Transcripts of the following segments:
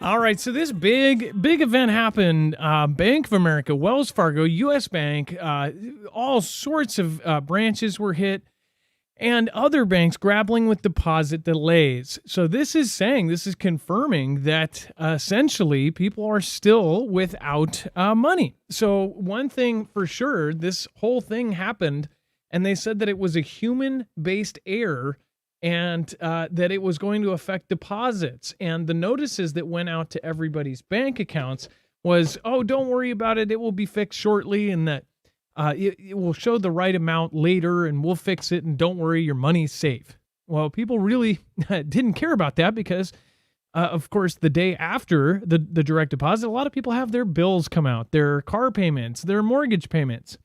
All right, so this big event happened. Bank of America, Wells Fargo, U.S. Bank, all sorts of branches were hit, and other banks grappling with deposit delays. So this is confirming that essentially people are still without money. So one thing for sure, this whole thing happened, and they said that it was a human-based error, and that it was going to affect deposits. And the notices that went out to everybody's bank accounts was, oh, don't worry about it, it will be fixed shortly, and that it will show the right amount later, and we'll fix it, and don't worry, your money's safe. Well, people really didn't care about that because, of course, the day after the direct deposit, a lot of people have their bills come out, their car payments, their mortgage payments.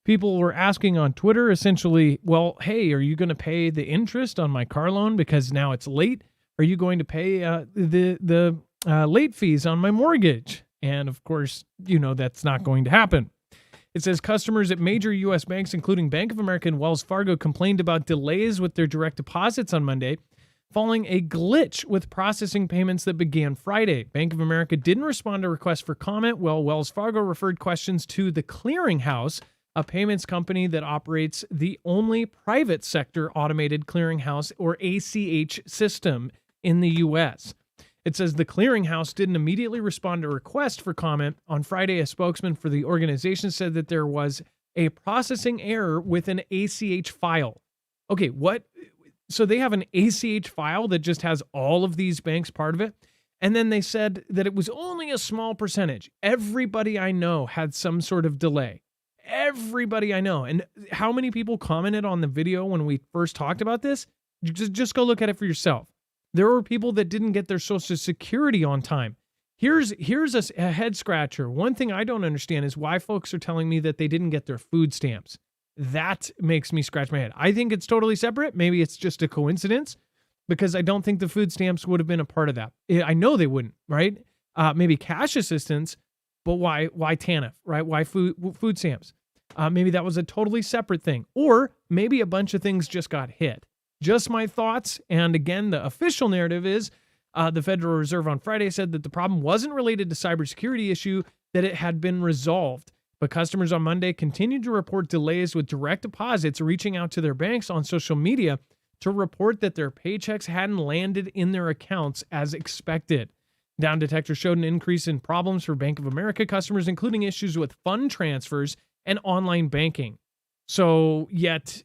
People were asking on Twitter essentially, well, hey, are you going to pay the interest on my car loan because now it's late? Are you going to pay the late fees on my mortgage? And of course, that's not going to happen. It says customers at major U.S. banks, including Bank of America and Wells Fargo, complained about delays with their direct deposits on Monday, following a glitch with processing payments that began Friday. Bank of America didn't respond to requests for comment, while Wells Fargo referred questions to the clearinghouse, a payments company that operates the only private sector automated clearinghouse, or ACH, system in the U.S. It says the clearinghouse didn't immediately respond to requests for comment. On Friday, a spokesman for the organization said that there was a processing error with an ACH file. Okay, what? So they have an ACH file that just has all of these banks part of it? And then they said that it was only a small percentage. Everybody I know had some sort of delay. Everybody I know. And how many people commented on the video when we first talked about this? Just go look at it for yourself. There were people that didn't get their Social Security on time. Here's a head scratcher. One thing I don't understand is why folks are telling me that they didn't get their food stamps. That makes me scratch my head. I think it's totally separate. Maybe it's just a coincidence, because I don't think the food stamps would have been a part of that. I know they wouldn't, right? Maybe cash assistance, but why TANF, right? Why food stamps? Maybe that was a totally separate thing. Or maybe a bunch of things just got hit. Just my thoughts. And again, the official narrative is the Federal Reserve on Friday said that the problem wasn't related to cybersecurity issue, that it had been resolved. But customers on Monday continued to report delays with direct deposits, reaching out to their banks on social media to report that their paychecks hadn't landed in their accounts as expected. Down Detector showed an increase in problems for Bank of America customers, including issues with fund transfers and online banking. So yet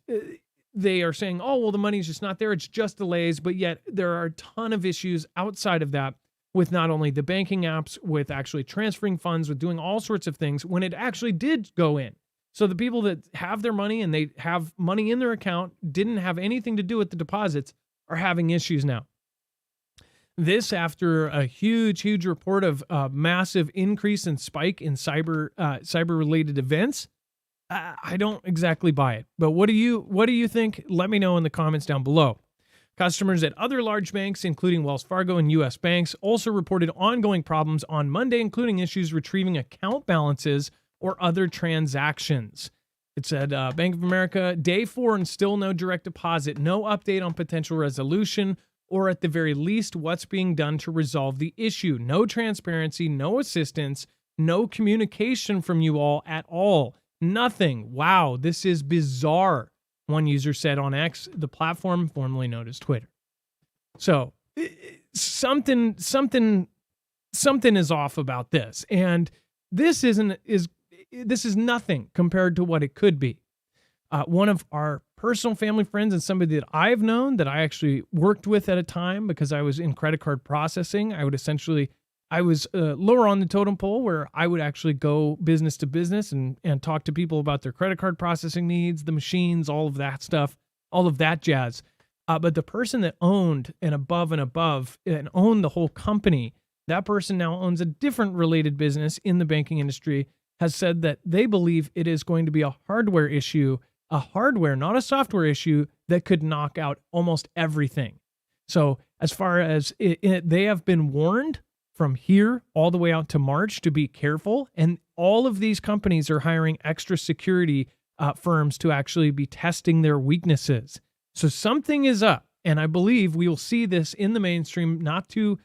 they are saying, oh, well, the money's just not there. It's just delays. But yet there are a ton of issues outside of that with not only the banking apps, with actually transferring funds, with doing all sorts of things when it actually did go in. So the people that have their money and they have money in their account, didn't have anything to do with the deposits, are having issues now. This after a huge report of massive increase and spike in cyber-related events. I don't exactly buy it. But what do you think? Let me know in the comments down below. Customers at other large banks, including Wells Fargo and U.S. banks, also reported ongoing problems on Monday, including issues retrieving account balances or other transactions. It said Bank of America, day 4 and still no direct deposit, no update on potential resolution, or at the very least, what's being done to resolve the issue. No transparency, no assistance, no communication from you all at all. Nothing. Wow, this is bizarre, one user said on X, the platform formerly known as Twitter. So something is off about this, and this is nothing compared to what it could be. One of our personal family friends and somebody that I've known, that I actually worked with at a time because I was in credit card processing, I was lower on the totem pole, where I would actually go business to business and talk to people about their credit card processing needs, the machines, all of that stuff, all of that jazz. But the person that owned and owned the whole company, that person now owns a different related business in the banking industry, has said that they believe it is going to be a hardware issue, not a software issue, that could knock out almost everything. So as far as they have been warned from here all the way out to March to be careful. And all of these companies are hiring extra security firms to actually be testing their weaknesses. So something is up. And I believe we will see this in the mainstream not too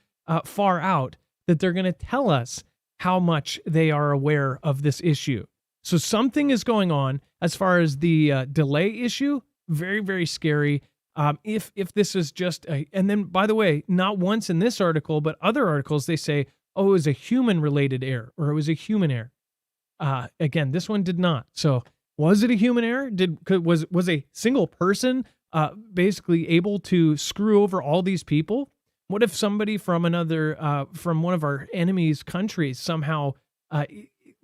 far out. that they're going to tell us how much they are aware of this issue. So something is going on as far as the delay issue. Very, very scary. If this is just and then by the way, not once in this article, but other articles, they say, oh, it was a human related error or it was a human error. Again, this one did not. So was it a human error? Was a single person basically able to screw over all these people? What if somebody from from one of our enemies' countries somehow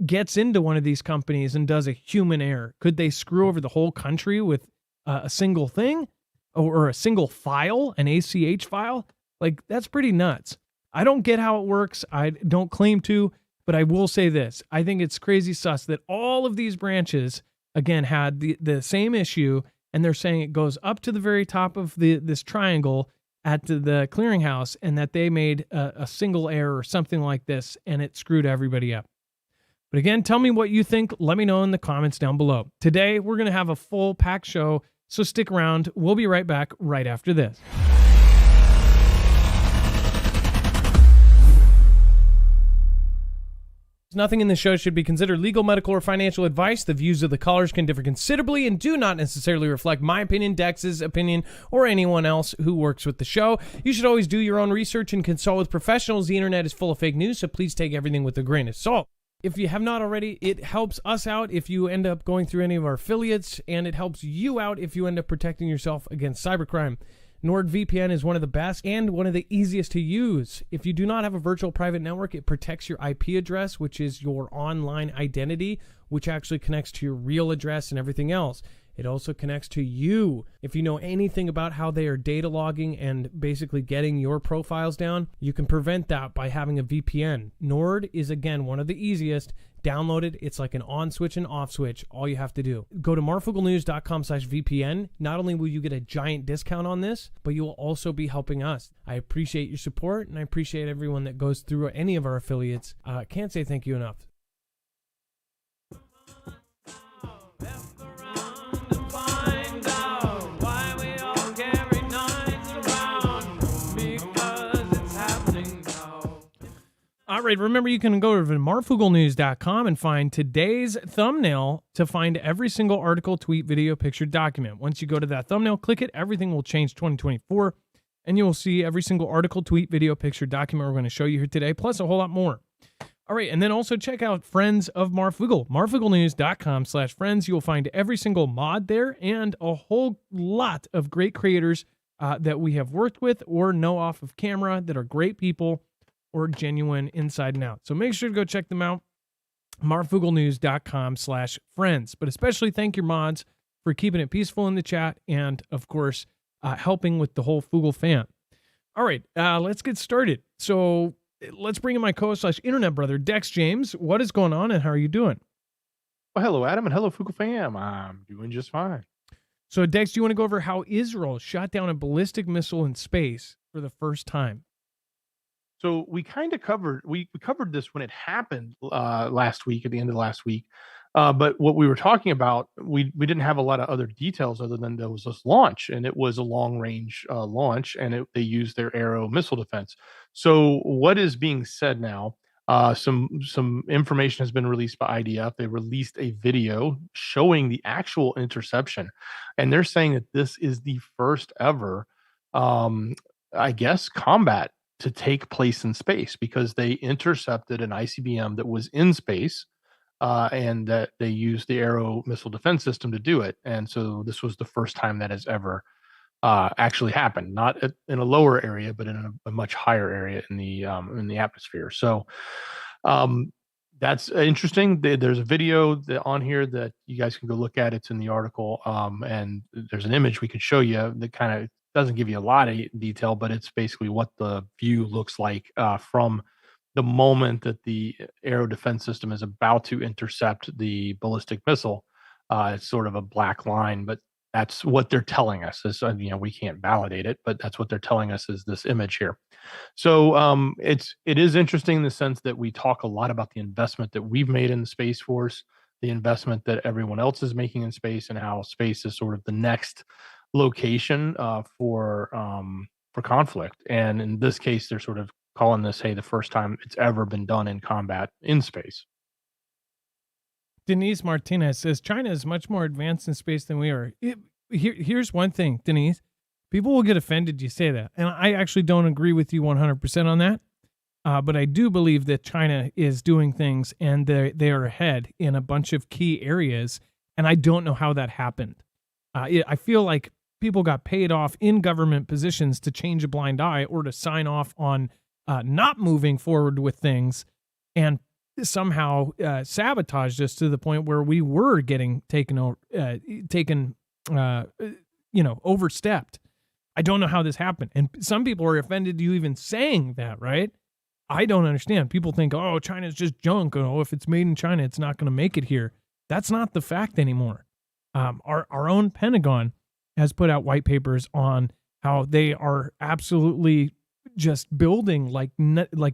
gets into one of these companies and does a human error? Could they screw over the whole country with a single thing or a single file, an ACH file? Like, that's pretty nuts. I don't get how it works. I don't claim to, but I will say this. I think it's crazy sus that all of these branches, again, had the same issue, and they're saying it goes up to the very top of this triangle at the clearinghouse, and that they made a single error or something like this, and it screwed everybody up. But again, tell me what you think. Let me know in the comments down below. Today, we're going to have a full packed show, so stick around. We'll be right back right after this. Nothing in this show should be considered legal, medical, or financial advice. The views of the callers can differ considerably and do not necessarily reflect my opinion, Dex's opinion, or anyone else who works with the show. You should always do your own research and consult with professionals. The internet is full of fake news, so please take everything with a grain of salt. If you have not already, it helps us out if you end up going through any of our affiliates, and it helps you out if you end up protecting yourself against cybercrime. NordVPN is one of the best and one of the easiest to use. If you do not have a virtual private network, it protects your IP address, which is your online identity, which actually connects to your real address and everything else. It also connects to you. If you know anything about how they are data logging and basically getting your profiles down, you can prevent that by having a VPN. Nord is, again, one of the easiest. Download it. It's like an on switch and off switch. All you have to do. Go to marfooglenews.com/VPN. Not only will you get a giant discount on this, but you will also be helping us. I appreciate your support, and I appreciate everyone that goes through any of our affiliates. Can't say thank you enough. All right, remember you can go to marfooglenews.com and find today's thumbnail to find every single article, tweet, video, picture, document. Once you go to that thumbnail, click it, everything will change 2024, and you will see every single article, tweet, video, picture, document we're going to show you here today, plus a whole lot more. All right, and then also check out Friends of Marfoogle, marfooglenews.com/friends. You will find every single mod there and a whole lot of great creators that we have worked with or know off of camera that are great people or genuine inside and out. So make sure to go check them out, marfooglenews.com/friends. But especially thank your mods for keeping it peaceful in the chat and, of course, helping with the whole Foogle fam. All right, let's get started. So let's bring in my co-host/internet brother, Dex James. What is going on and how are you doing? Well, hello, Adam, and hello, Foogle fam. I'm doing just fine. So, Dex, do you want to go over how Israel shot down a ballistic missile in space for the first time? So we kind of covered this when it happened last week, at the end of last week. But what we were talking about, we didn't have a lot of other details other than there was this launch, and it was a long range launch, and they used their Arrow missile defense. So what is being said now? Some information has been released by IDF. They released a video showing the actual interception, and they're saying that this is the first ever, I guess, combat to take place in space, because they intercepted an ICBM that was in space, and that they used the Arrow missile defense system to do it. And so this was the first time that has ever actually happened, not in a lower area, but in a much higher area in the atmosphere. So that's interesting. There's a video on here that you guys can go look at. It's in the article, and there's an image we could show you that kind of doesn't give you a lot of detail, but it's basically what the view looks like from the moment that the Arrow defense system is about to intercept the ballistic missile. It's sort of a black line, but that's what they're telling us. We can't validate it, but that's what they're telling us is this image here. So it is interesting in the sense that we talk a lot about the investment that we've made in the Space Force, the investment that everyone else is making in space, and how space is sort of the next location for conflict. And in this case, they're sort of calling this, hey, the first time it's ever been done in combat in space. Denise Martinez says China is much more advanced in space than we are. Here's one thing, Denise. People will get offended you say that. And I actually don't agree with you 100% on that. But I do believe that China is doing things and they are ahead in a bunch of key areas. And I don't know how that happened. I feel like people got paid off in government positions to change a blind eye or to sign off on not moving forward with things, and somehow sabotaged us to the point where we were getting overstepped. I don't know how this happened. And some people are offended you even saying that, right? I don't understand. People think, oh, China's just junk. Oh, if it's made in China, it's not going to make it here. That's not the fact anymore. Our own Pentagon has put out white papers on how they are absolutely just building like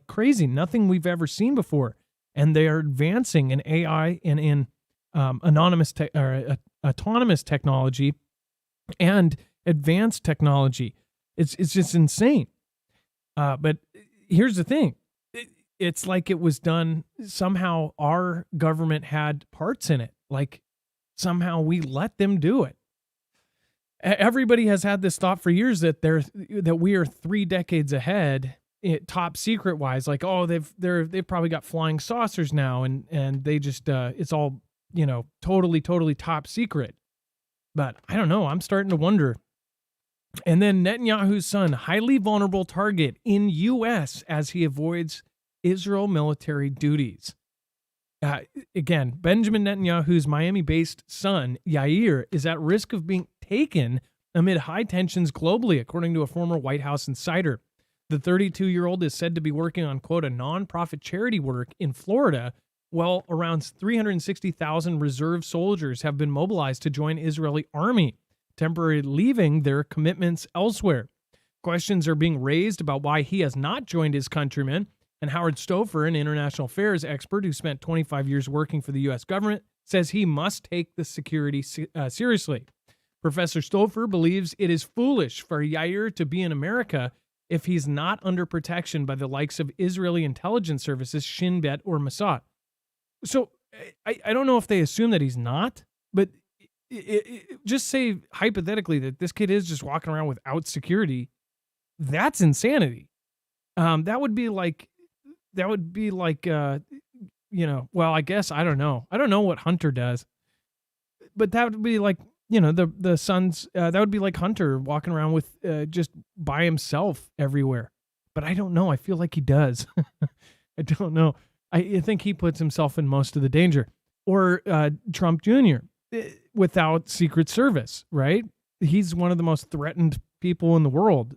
crazy, nothing we've ever seen before. And they are advancing in AI and in autonomous technology and advanced technology. It's just insane. But here's the thing. It's like it was done somehow. Our government had parts in it. Like somehow we let them do it. Everybody has had this thought for years that we are 3 decades ahead, top secret wise. Like, oh, they've probably got flying saucers now, and they just it's all totally top secret. But I don't know. I'm starting to wonder. And then Netanyahu's son, highly vulnerable target in U.S. as he avoids Israel military duties. Again, Benjamin Netanyahu's Miami-based son, Yair, is at risk of being taken amid high tensions globally, according to a former White House insider. The 32-year-old is said to be working on, quote, a nonprofit charity work in Florida, while around 360,000 reserve soldiers have been mobilized to join Israeli army, temporarily leaving their commitments elsewhere. Questions are being raised about why he has not joined his countrymen, and Howard Stouffer, an international affairs expert who spent 25 years working for the U.S. government, says he must take the security seriously. Professor Stouffer believes it is foolish for Yair to be in America if he's not under protection by the likes of Israeli intelligence services, Shin Bet or Mossad. So I don't know if they assume that he's not, but just say hypothetically that this kid is just walking around without security. That's insanity. That would be like, well, I guess, I don't know. I don't know what Hunter does, but that would be like, the sons, that would be like Hunter walking around with, just by himself everywhere. But I don't know. I feel like he does. I don't know. I think he puts himself in most of the danger. Or Trump Jr. Without Secret Service, right? He's one of the most threatened people in the world,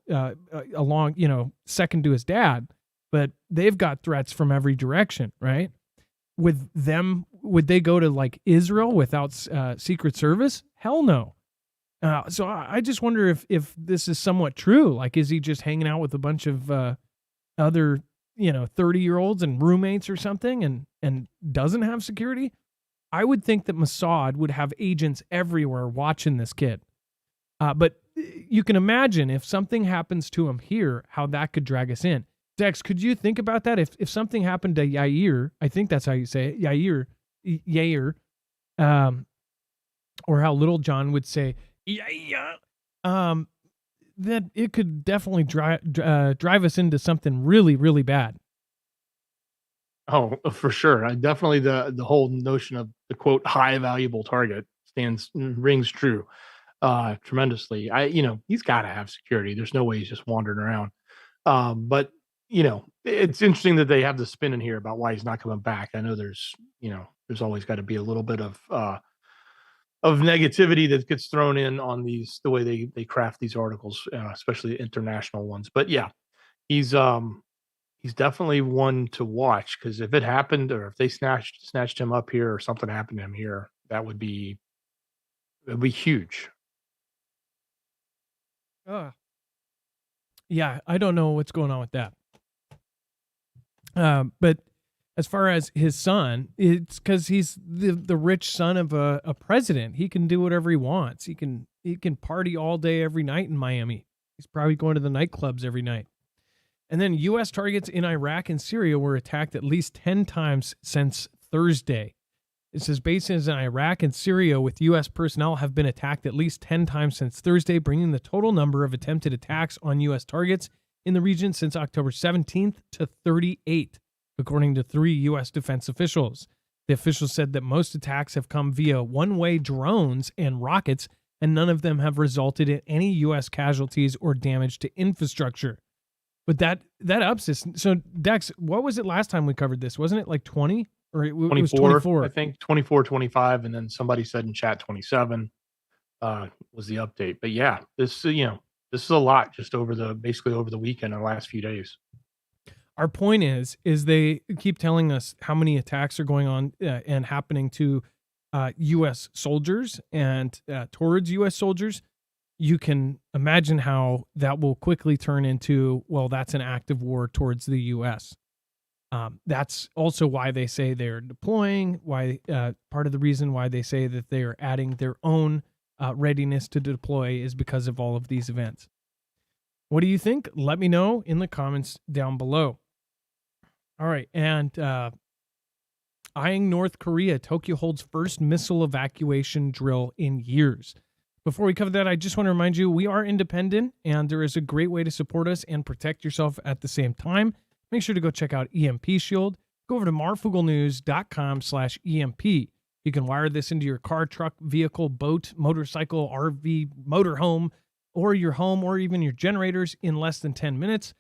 second to his dad. But they've got threats from every direction, right? With them, would they go to like Israel without Secret Service? Hell no. So I just wonder if this is somewhat true. Like, is he just hanging out with a bunch of other 30-year-olds and roommates or something and doesn't have security? I would think that Mossad would have agents everywhere watching this kid. But you can imagine if something happens to him here, how that could drag us in. Dex, could you think about that? If something happened to Yair, I think that's how you say it, Yair, or how Little John would say, Yair, that it could definitely drive us into something really, really bad. Oh, for sure. Definitely the whole notion of the quote high valuable target rings true tremendously. He's got to have security. There's no way he's just wandering around. But it's interesting that they have the spin in here about why he's not coming back. I know there's always got to be a little bit of negativity that gets thrown in on the way they craft these articles, especially international ones. But yeah, he's definitely one to watch, because if it happened, or if they snatched him up here, or something happened to him here, it'd be huge. Yeah, I don't know what's going on with that. But as far as his son, it's because he's the rich son of a president. He can do whatever he wants. He can party all day, every night in Miami. He's probably going to the nightclubs every night. And then U.S. targets in Iraq and Syria were attacked at least 10 times since Thursday. It says bases in Iraq and Syria with U.S. personnel have been attacked at least 10 times since Thursday, bringing the total number of attempted attacks on U.S. targets in the region since October 17th to 38, according to 3 U.S. defense officials. The officials said that most attacks have come via one-way drones and rockets, and none of them have resulted in any U.S. casualties or damage to infrastructure. But that ups this. So, Dex, what was it last time we covered this? Wasn't it like 20? Or it was 24? I think 24, 25, and then somebody said in chat 27 was the update. But yeah, this is a lot just basically over the weekend and the last few days. Our point is they keep telling us how many attacks are going on and happening to U.S. soldiers and towards U.S. soldiers. You can imagine how that will quickly turn into, well, that's an act of war towards the U.S. That's also why they say they're deploying, part of the reason why they say that they are adding their own readiness to deploy is because of all of these events. What do you think? Let me know in the comments down below. All right, and eyeing North Korea, Tokyo holds first missile evacuation drill in years. Before we cover that, I just want to remind you, we are independent, and there is a great way to support us and protect yourself at the same time. Make sure to go check out EMP Shield. Go over to marfooglenews.com/EMP. You can wire this into your car, truck, vehicle, boat, motorcycle, RV, motorhome, or your home, or even your generators in less than 10 minutes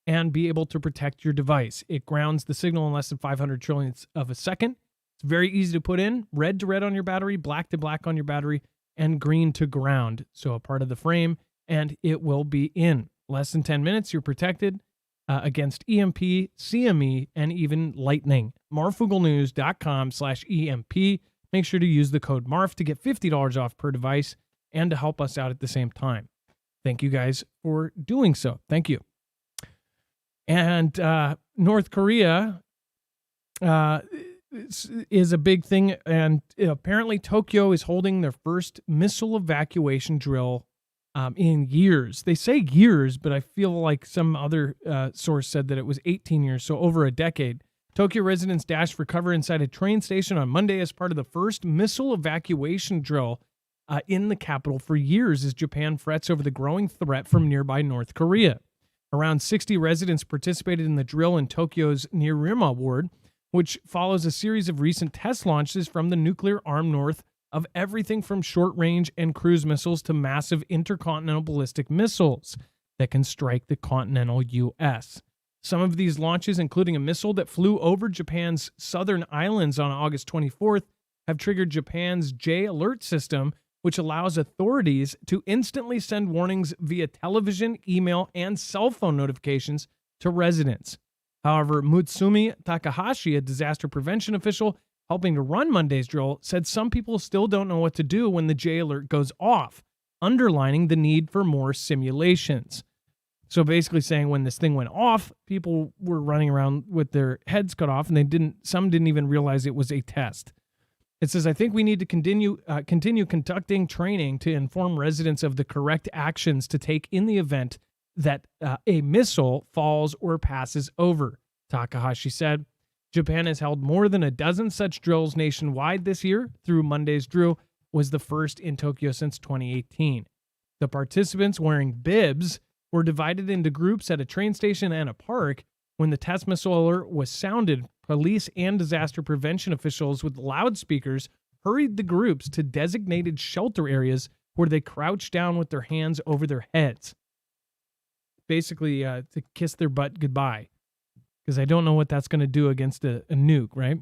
and be able to protect your device. It grounds the signal in less than 500 trillionths of a second. It's very easy to put in. Red to red on your battery, black to black on your battery, and green to ground. So a part of the frame, and it will be in. Less than 10 minutes, you're protected against EMP, CME, and even lightning. marfooglenews.com/EMP. Make sure to use the code MARF to get $50 off per device and to help us out at the same time. Thank you guys for doing so. Thank you. And North Korea is a big thing, and apparently Tokyo is holding their first missile evacuation drill in years. They say years, but I feel like some other source said that it was 18 years, so over a decade. Tokyo residents dashed for cover inside a train station on Monday as part of the first missile evacuation drill in the capital for years as Japan frets over the growing threat from nearby North Korea. Around 60 residents participated in the drill in Tokyo's Nirima ward, which follows a series of recent test launches from the nuclear-armed North of everything from short-range and cruise missiles to massive intercontinental ballistic missiles that can strike the continental U.S. Some of these launches, including a missile that flew over Japan's southern islands on August 24th, have triggered Japan's J Alert system, which allows authorities to instantly send warnings via television, email, and cell phone notifications to residents. However, Mutsumi Takahashi, a disaster prevention official helping to run Monday's drill, said some people still don't know what to do when the J Alert goes off, underlining the need for more simulations. So basically saying when this thing went off, people were running around with their heads cut off, and some didn't even realize it was a test. It says, I think we need to continue conducting training to inform residents of the correct actions to take in the event that a missile falls or passes over, Takahashi said. Japan has held more than a dozen such drills nationwide this year. Through Monday's drill was the first in Tokyo since 2018. The participants, wearing bibs, were divided into groups at a train station and a park. When the test missile alert was sounded, police and disaster prevention officials with loudspeakers hurried the groups to designated shelter areas where they crouched down with their hands over their heads. Basically, to kiss their butt goodbye. Because I don't know what that's going to do against a nuke, right?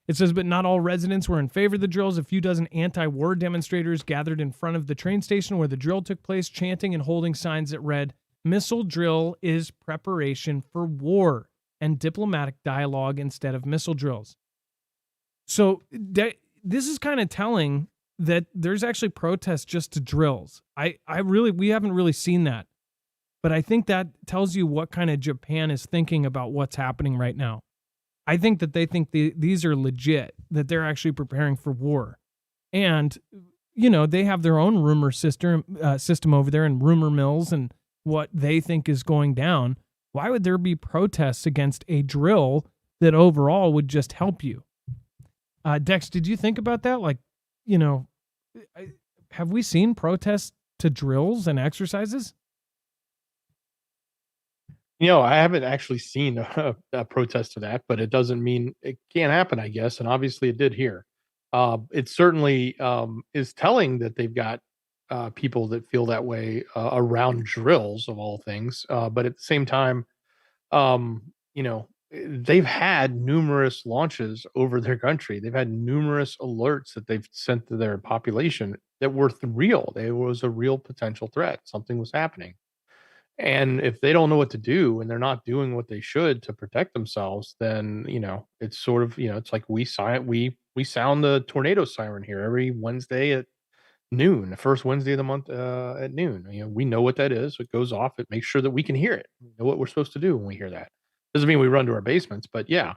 It says, but not all residents were in favor of the drills. A few dozen anti-war demonstrators gathered in front of the train station where the drill took place, chanting and holding signs that read, "Missile drill is preparation for war and diplomatic dialogue instead of missile drills." So this is kind of telling that there's actually protests just to drills. We haven't really seen that. But I think that tells you what kind of Japan is thinking about what's happening right now. I think that they think these are legit, that they're actually preparing for war. And, they have their own rumor system over there and rumor mills and what they think is going down. Why would there be protests against a drill that overall would just help you? Dex, did you think about that? Like, you know, have we seen protests to drills and exercises? I haven't actually seen a protest to that, but it doesn't mean it can't happen, I guess. And obviously, it did here. It certainly is telling that they've got people that feel that way around drills of all things. But at the same time, um, they've had numerous launches over their country. They've had numerous alerts that they've sent to their population that were real. There was a real potential threat. Something was happening. And if they don't know what to do and they're not doing what they should to protect themselves, then, it's sort of, it's like we sound the tornado siren here every Wednesday at noon, the first Wednesday of the month at noon. We know what that is. It goes off. It makes sure that we can hear it. We know what we're supposed to do when we hear that. Doesn't mean we run to our basements, but yeah,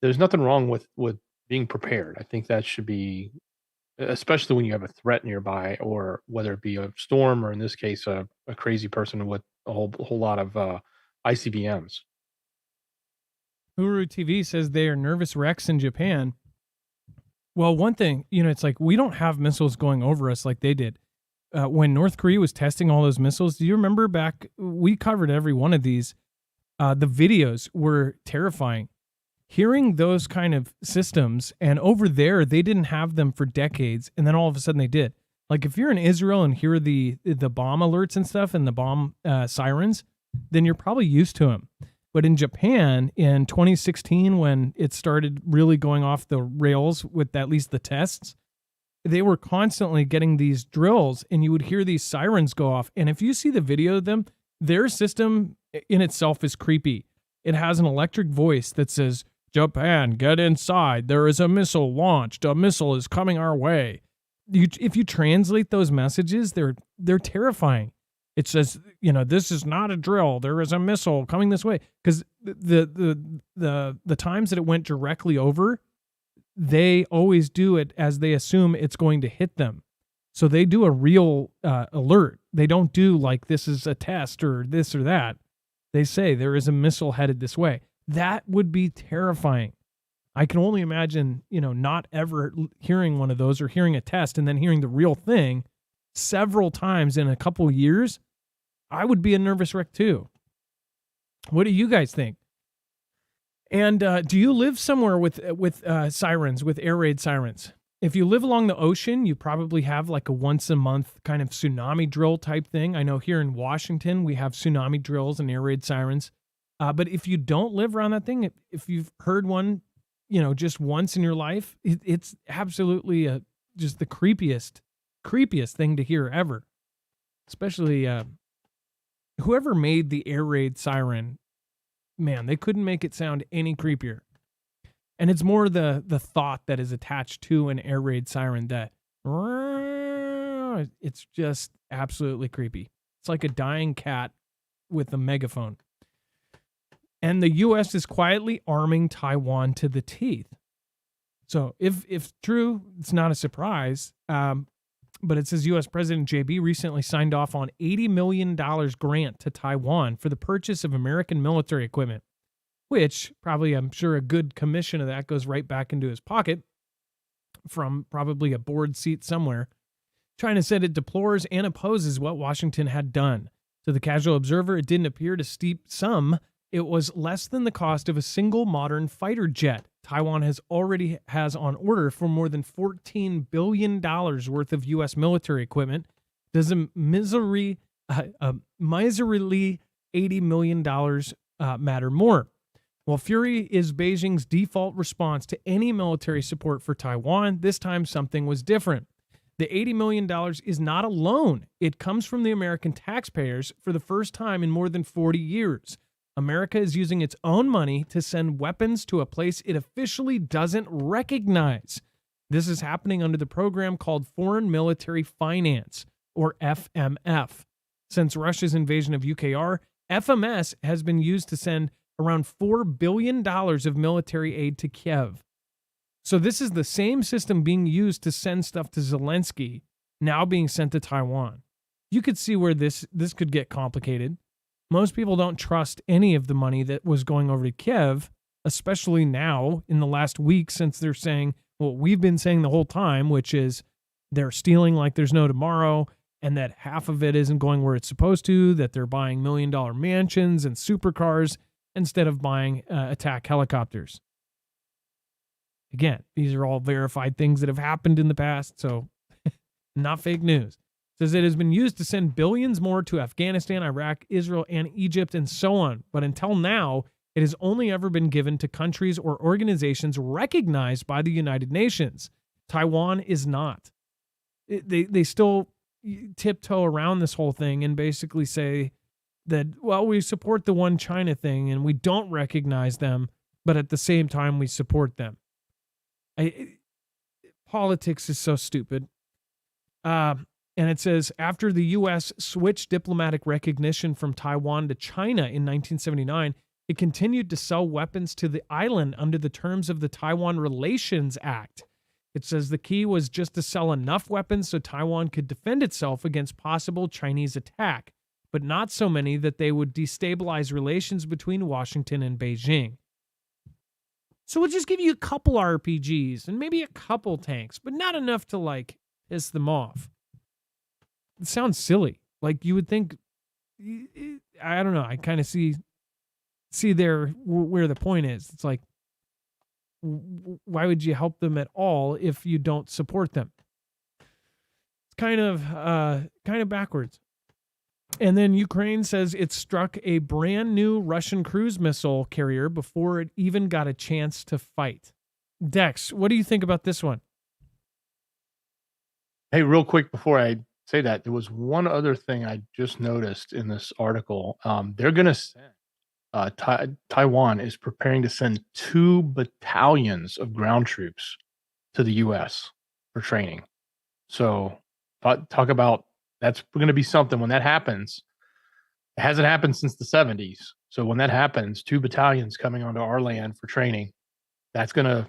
there's nothing wrong with being prepared. I think that should be, especially when you have a threat nearby, or whether it be a storm, or in this case, a crazy person with a whole lot of ICBMs. Huru TV says they are nervous wrecks in Japan. Well, one thing, it's like we don't have missiles going over us like they did. When North Korea was testing all those missiles, do you remember back? We covered every one of these. The videos were terrifying. Hearing those kind of systems, and over there, they didn't have them for decades, and then all of a sudden they did. Like if you're in Israel and hear the bomb alerts and stuff and the bomb sirens, then you're probably used to them. But in Japan in 2016, when it started really going off the rails with at least the tests, they were constantly getting these drills and you would hear these sirens go off. And if you see the video of them, their system in itself is creepy. It has an electric voice that says, "Japan, get inside. There is a missile launched. A missile is coming our way." If you translate those messages, they're terrifying. It says, this is not a drill. There is a missile coming this way. Because the times that it went directly over, they always do it as they assume it's going to hit them. So they do a real alert. They don't do like this is a test or this or that. They say there is a missile headed this way. That would be terrifying. I can only imagine, not ever hearing one of those or hearing a test and then hearing the real thing several times in a couple years. I would be a nervous wreck too. What do you guys think? And do you live somewhere with sirens, with air raid sirens? If you live along the ocean, you probably have like a once a month kind of tsunami drill type thing. I know here in Washington, we have tsunami drills and air raid sirens. But if you don't live around that thing, if you've heard one, just once in your life, it's absolutely just the creepiest thing to hear ever. Especially whoever made the air raid siren, man, they couldn't make it sound any creepier. And it's more the thought that is attached to an air raid siren that it's just absolutely creepy. It's like a dying cat with a megaphone. And the U.S. is quietly arming Taiwan to the teeth. So if true, it's not a surprise. But it says U.S. President JB recently signed off on $80 million grant to Taiwan for the purchase of American military equipment, which probably, I'm sure, a good commission of that goes right back into his pocket from probably a board seat somewhere. China said it deplores and opposes what Washington had done. To the casual observer, it didn't appear to steep some. It was less than the cost of a single modern fighter jet. Taiwan has on order for more than $14 billion worth of U.S. military equipment. Does a miserly $80 million matter more? Well, fury is Beijing's default response to any military support for Taiwan. This time, something was different. The $80 million is not a loan. It comes from the American taxpayers for the first time in more than 40 years. America is using its own money to send weapons to a place it officially doesn't recognize. This is happening under the program called Foreign Military Finance, or FMF. Since Russia's invasion of UKR, FMS has been used to send around $4 billion of military aid to Kiev. So this is the same system being used to send stuff to Zelensky, now being sent to Taiwan. You could see where this could get complicated. Most people don't trust any of the money that was going over to Kiev, especially now in the last week, since they're saying what we've been saying the whole time, which is they're stealing like there's no tomorrow, and that half of it isn't going where it's supposed to, that they're buying $1 million mansions and supercars instead of buying attack helicopters. Again, these are all verified things that have happened in the past, so not fake news. It says it has been used to send billions more to Afghanistan, Iraq, Israel, and Egypt, and so on. But until now, it has only ever been given to countries or organizations recognized by the United Nations. Taiwan is not. They still tiptoe around this whole thing and basically say that, well, we support the one China thing and we don't recognize them, but at the same time, we support them. Politics is so stupid. And it says, after the U.S. switched diplomatic recognition from Taiwan to China in 1979, it continued to sell weapons to the island under the terms of the Taiwan Relations Act. It says the key was just to sell enough weapons so Taiwan could defend itself against possible Chinese attack, but not so many that they would destabilize relations between Washington and Beijing. So we'll just give you a couple RPGs and maybe a couple tanks, but not enough to, like, piss them off. It sounds silly. Like, you would think, I don't know, I kind of see there where the point is. It's like, why would you help them at all if you don't support them? It's kind of backwards. And then Ukraine says it struck a brand new Russian cruise missile carrier before it even got a chance to fight. Dex, what do you think about this one? Hey, real quick before I say that, there was one other thing I just noticed in this article. They're going to send, Taiwan is preparing to send 2 battalions of ground troops to the U.S. for training. So talk about, that's going to be something when that happens. It hasn't happened since the 70s. So when that happens, 2 battalions coming onto our land for training, that's going to,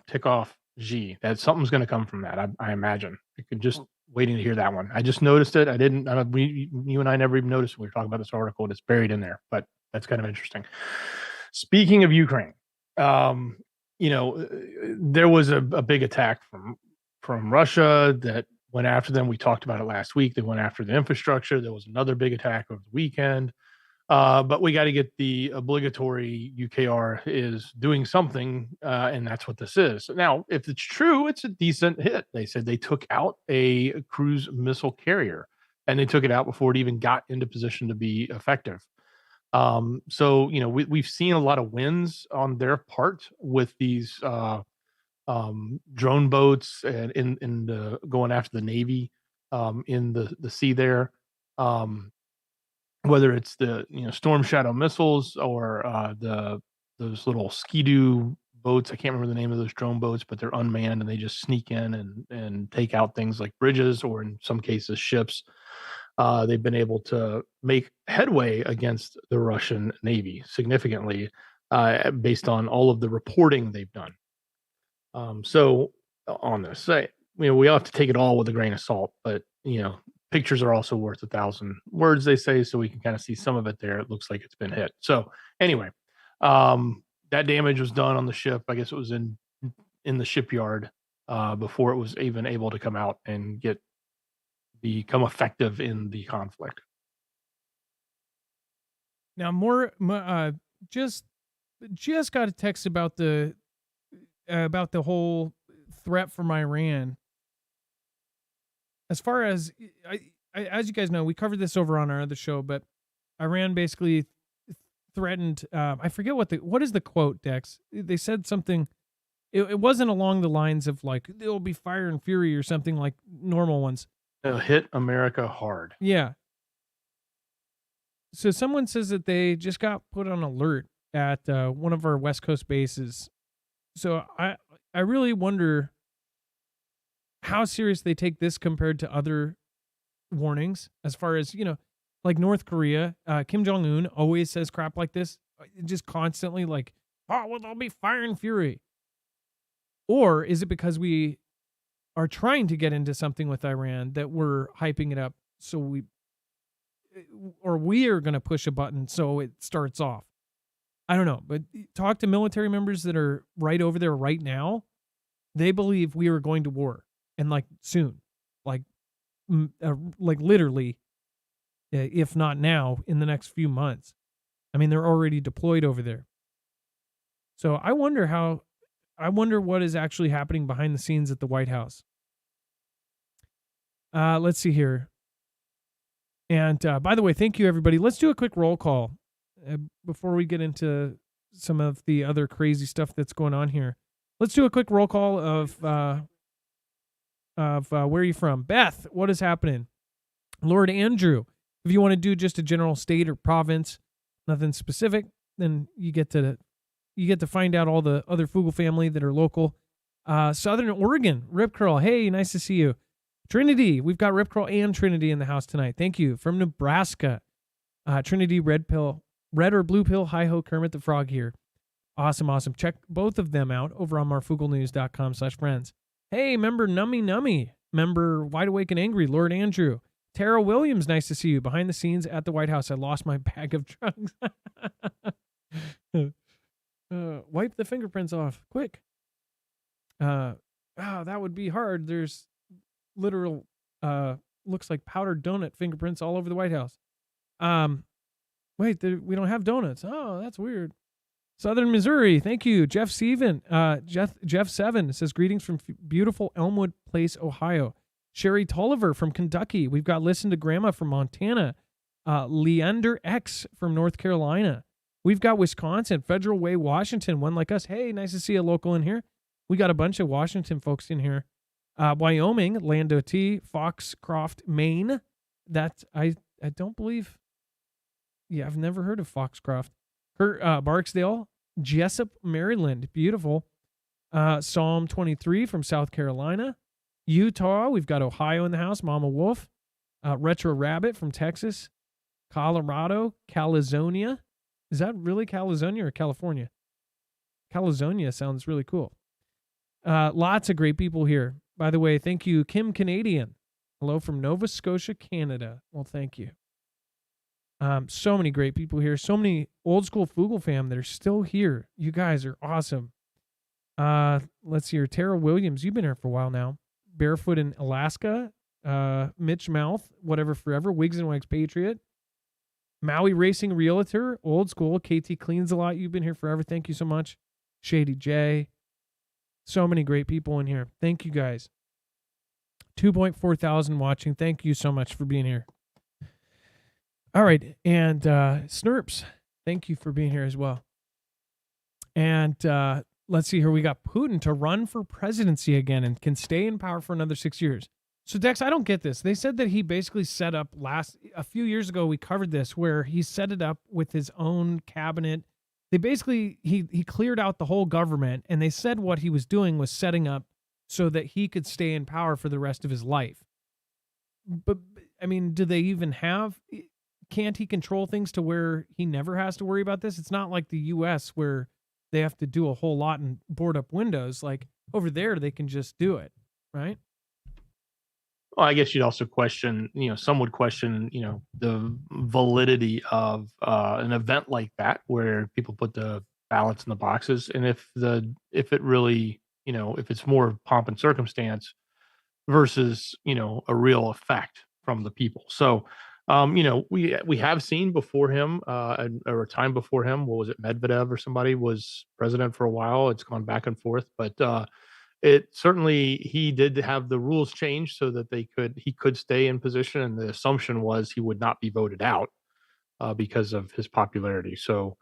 tick off G. That something's going to come from that. I imagine. You could just waiting to hear that one. I just noticed it. You and I never even noticed when we were talking about this article, and it's buried in there, but that's kind of interesting. Speaking of Ukraine, there was a big attack from Russia that went after them. We talked about it last week. They went after the infrastructure. There was another big attack over the weekend. But we got to get the obligatory UKR is doing something, and that's what this is. Now, if it's true, it's a decent hit. They said they took out a cruise missile carrier, and they took it out before it even got into position to be effective. So, we've seen a lot of wins on their part with these drone boats and in the going after the Navy in the sea there. Whether it's the Storm Shadow missiles or those little Ski-Doo boats. I can't remember the name of those drone boats, but they're unmanned and they just sneak in and take out things like bridges or in some cases ships. They've been able to make headway against the Russian Navy significantly based on all of the reporting they've done. So on this, we all have to take it all with a grain of salt, but pictures are also worth 1,000 words, they say, so we can kind of see some of it there. It looks like it's been hit. So anyway, that damage was done on the ship. I guess it was in the shipyard before it was even able to come out and become effective in the conflict. Now, just got a text about the whole threat from Iran. As far as as you guys know, we covered this over on our other show, but Iran basically threatened. I forget what is the quote, Dex? They said something. It wasn't along the lines of like there'll be fire and fury or something like normal ones. It'll hit America hard. Yeah. So someone says that they just got put on alert at one of our West Coast bases. So I really wonder how serious they take this compared to other warnings, as far as, like North Korea. Kim Jong-un always says crap like this, just constantly like, oh, well, there'll be fire and fury. Or is it because we are trying to get into something with Iran that we're hyping it up? So or we are going to push a button so it starts off. I don't know, but talk to military members that are right over there right now. They believe we are going to war, and like soon, like literally, if not now, in the next few months. I mean, they're already deployed over there. So I wonder what is actually happening behind the scenes at the White House. Let's see here. And by the way, thank you, everybody. Let's do a quick roll call before we get into some of the other crazy stuff that's going on here. Let's do a quick roll call of where are you from? Beth, what is happening? Lord Andrew, if you want to do just a general state or province, nothing specific, then you get to find out all the other Foogle family that are local. Southern Oregon, Rip Curl, hey, nice to see you. Trinity, we've got Rip Curl and Trinity in the house tonight. Thank you. From Nebraska, Trinity, red or blue pill, hi-ho, Kermit the Frog here. Awesome. Check both of them out over on marfooglenews.com/friends. Hey, member Nummy, member Wide Awake and Angry, Lord Andrew. Tara Williams, nice to see you. Behind the scenes at the White House, I lost my bag of drugs. Wipe the fingerprints off, quick. That would be hard. There's literal, looks like powdered donut fingerprints all over the White House. Wait, we don't have donuts. Oh, that's weird. Southern Missouri, thank you. Jeff 7 says, greetings from beautiful Elmwood Place, Ohio. Sherry Tolliver from Kentucky. We've got Listen to Grandma from Montana. Leander X from North Carolina. We've got Wisconsin, Federal Way, Washington, one like us. Hey, nice to see a local in here. We got a bunch of Washington folks in here. Wyoming, Lando T, Foxcroft, Maine. That I don't believe. Yeah, I've never heard of Foxcroft. Barksdale, Jessup, Maryland. Beautiful. Psalm 23 from South Carolina. Utah, we've got Ohio in the house, Mama Wolf. Retro Rabbit from Texas. Colorado, Calizonia. Is that really Calizonia or California? Calizonia sounds really cool. Lots of great people here. By the way, thank you, Kim Canadian. Hello from Nova Scotia, Canada. Well, thank you. So many great people here. So many old school Foogle fam that are still here. You guys are awesome. Let's see here. Tara Williams, you've been here for a while now. Barefoot in Alaska. Mitch Mouth, whatever forever. Wigs and Wags Patriot. Maui Racing Realtor, old school. KT Cleans a lot. You've been here forever. Thank you so much. Shady J. So many great people in here. Thank you guys. 2.4 thousand watching. Thank you so much for being here. All right. And Snurps, thank you for being here as well. And let's see here. We got Putin to run for presidency again and can stay in power for another 6 years. So, Dex, I don't get this. They said that he basically set up a few years ago, we covered this, where he set it up with his own cabinet. They basically, he cleared out the whole government, and they said what he was doing was setting up so that he could stay in power for the rest of his life. But, I mean, do they even can't he control things to where he never has to worry about this? It's not like the U.S. where they have to do a whole lot and board up windows. Like, over there, they can just do it, right? Well, I guess you'd also question, some would question, the validity of an event like that where people put the ballots in the boxes, and if it really, if it's more pomp and circumstance versus, a real effect from the people. So, we have seen before him, or a time before him, what was it, Medvedev or somebody was president for a while. It's gone back and forth, but it certainly, he did have the rules changed so that he could stay in position, and the assumption was he would not be voted out because of his popularity. So,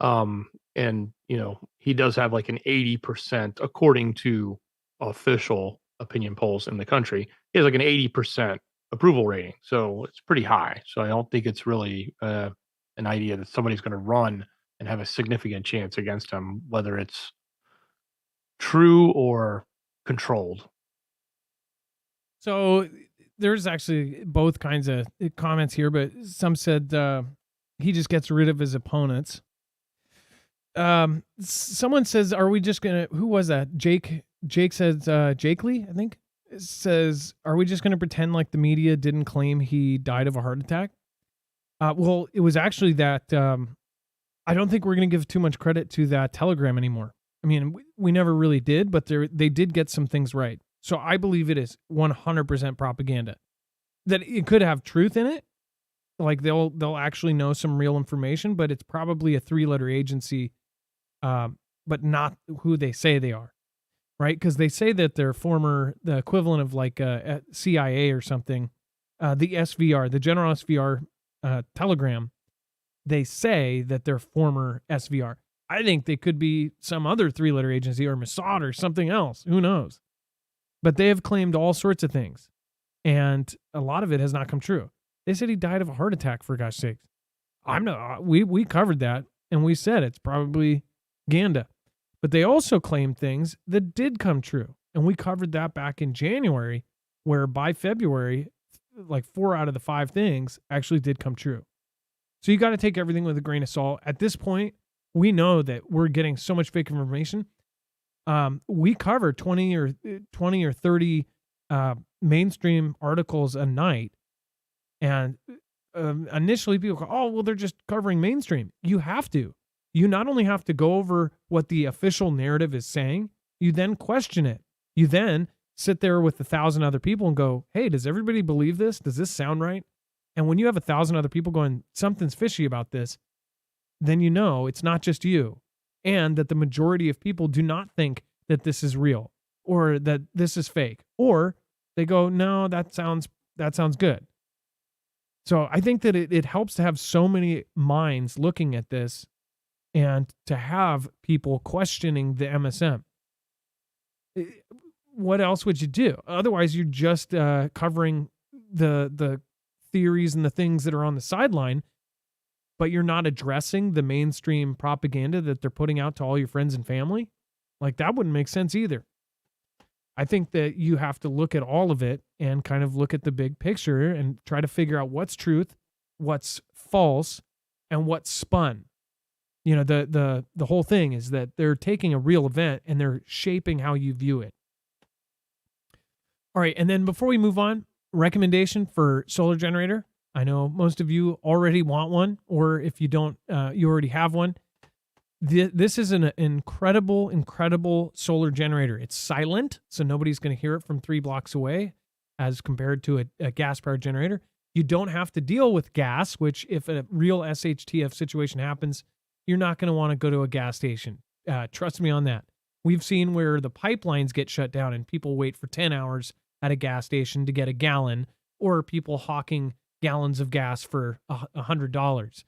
he does have like an 80%, according to official opinion polls in the country. He has like an 80% approval rating, so it's pretty high. So I don't think it's really an idea that somebody's going to run and have a significant chance against him, whether it's true or controlled. So there's actually both kinds of comments here, but some said he just gets rid of his opponents. Someone says, are we just gonna, who was that? Jake says, Jake Lee, I think, says, are we just gonna pretend like the media didn't claim he died of a heart attack? Well, it was actually that I don't think we're going to give too much credit to that Telegram anymore. I mean, we never really did, but they did get some things right. So I believe it is 100% propaganda. That it could have truth in it, like they'll actually know some real information, but it's probably a 3-letter agency, but not who they say they are, right? Because they say that they're the equivalent of like a CIA or something, the SVR, the General SVR Telegram. They say that they're former SVR. I think they could be some other 3-letter agency or Mossad or something else. Who knows? But they have claimed all sorts of things, and a lot of it has not come true. They said he died of a heart attack, for gosh sakes. We covered that, and we said it's probably Ganda. But they also claimed things that did come true, and we covered that back in January, where by February, like 4 out of the 5 things actually did come true. So you got to take everything with a grain of salt. At this point, we know that we're getting so much fake information. We cover 20 or 30 mainstream articles a night. And initially people go, oh, well, they're just covering mainstream. You have to. You not only have to go over what the official narrative is saying, you then question it. You then sit there with 1,000 other people and go, hey, does everybody believe this? Does this sound right? And when you have 1,000 other people going, something's fishy about this, then you know it's not just you, and that the majority of people do not think that this is real or that this is fake, or they go, no, that sounds good. So I think that it helps to have so many minds looking at this and to have people questioning the MSM. What else would you do? Otherwise, you're just covering the theories and the things that are on the sideline, but you're not addressing the mainstream propaganda that they're putting out to all your friends and family. Like, that wouldn't make sense either. I think that you have to look at all of it and kind of look at the big picture and try to figure out what's truth, what's false, and what's spun. You know, the whole thing is that they're taking a real event and they're shaping how you view it. All right, and then before we move on, recommendation for solar generator. I know most of you already want one, or if you don't, you already have one. This is an incredible solar generator. It's silent, so nobody's going to hear it from 3 blocks away as compared to a gas-powered generator. You don't have to deal with gas, which if a real SHTF situation happens, you're not going to want to go to a gas station. Trust me on that. We've seen where the pipelines get shut down and people wait for 10 hours at a gas station to get a gallon, or people hawking gallons of gas for $100.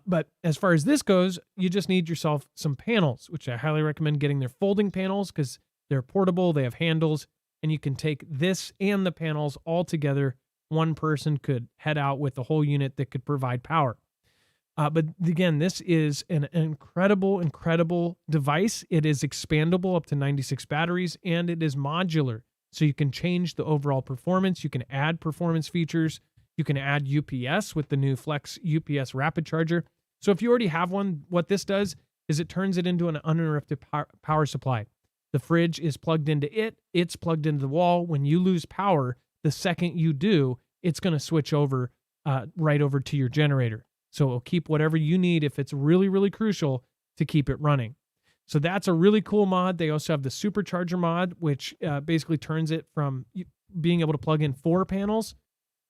But as far as this goes, you just need yourself some panels, which I highly recommend getting their folding panels because they're portable, they have handles, and you can take this and the panels all together. One person could head out with the whole unit that could provide power. But again, this is an incredible device. It is expandable up to 96 batteries, and it is modular. So you can change the overall performance. You can add performance features. You can add UPS with the new Flex UPS rapid charger. So if you already have one, what this does is it turns it into an uninterrupted power supply. The fridge is plugged into it. It's plugged into the wall. When you lose power, the second you do, it's going to switch over right over to your generator. So it'll keep whatever you need if it's really crucial to keep it running. So that's a really cool mod. They also have the supercharger mod, which basically turns it from being able to plug in 4 panels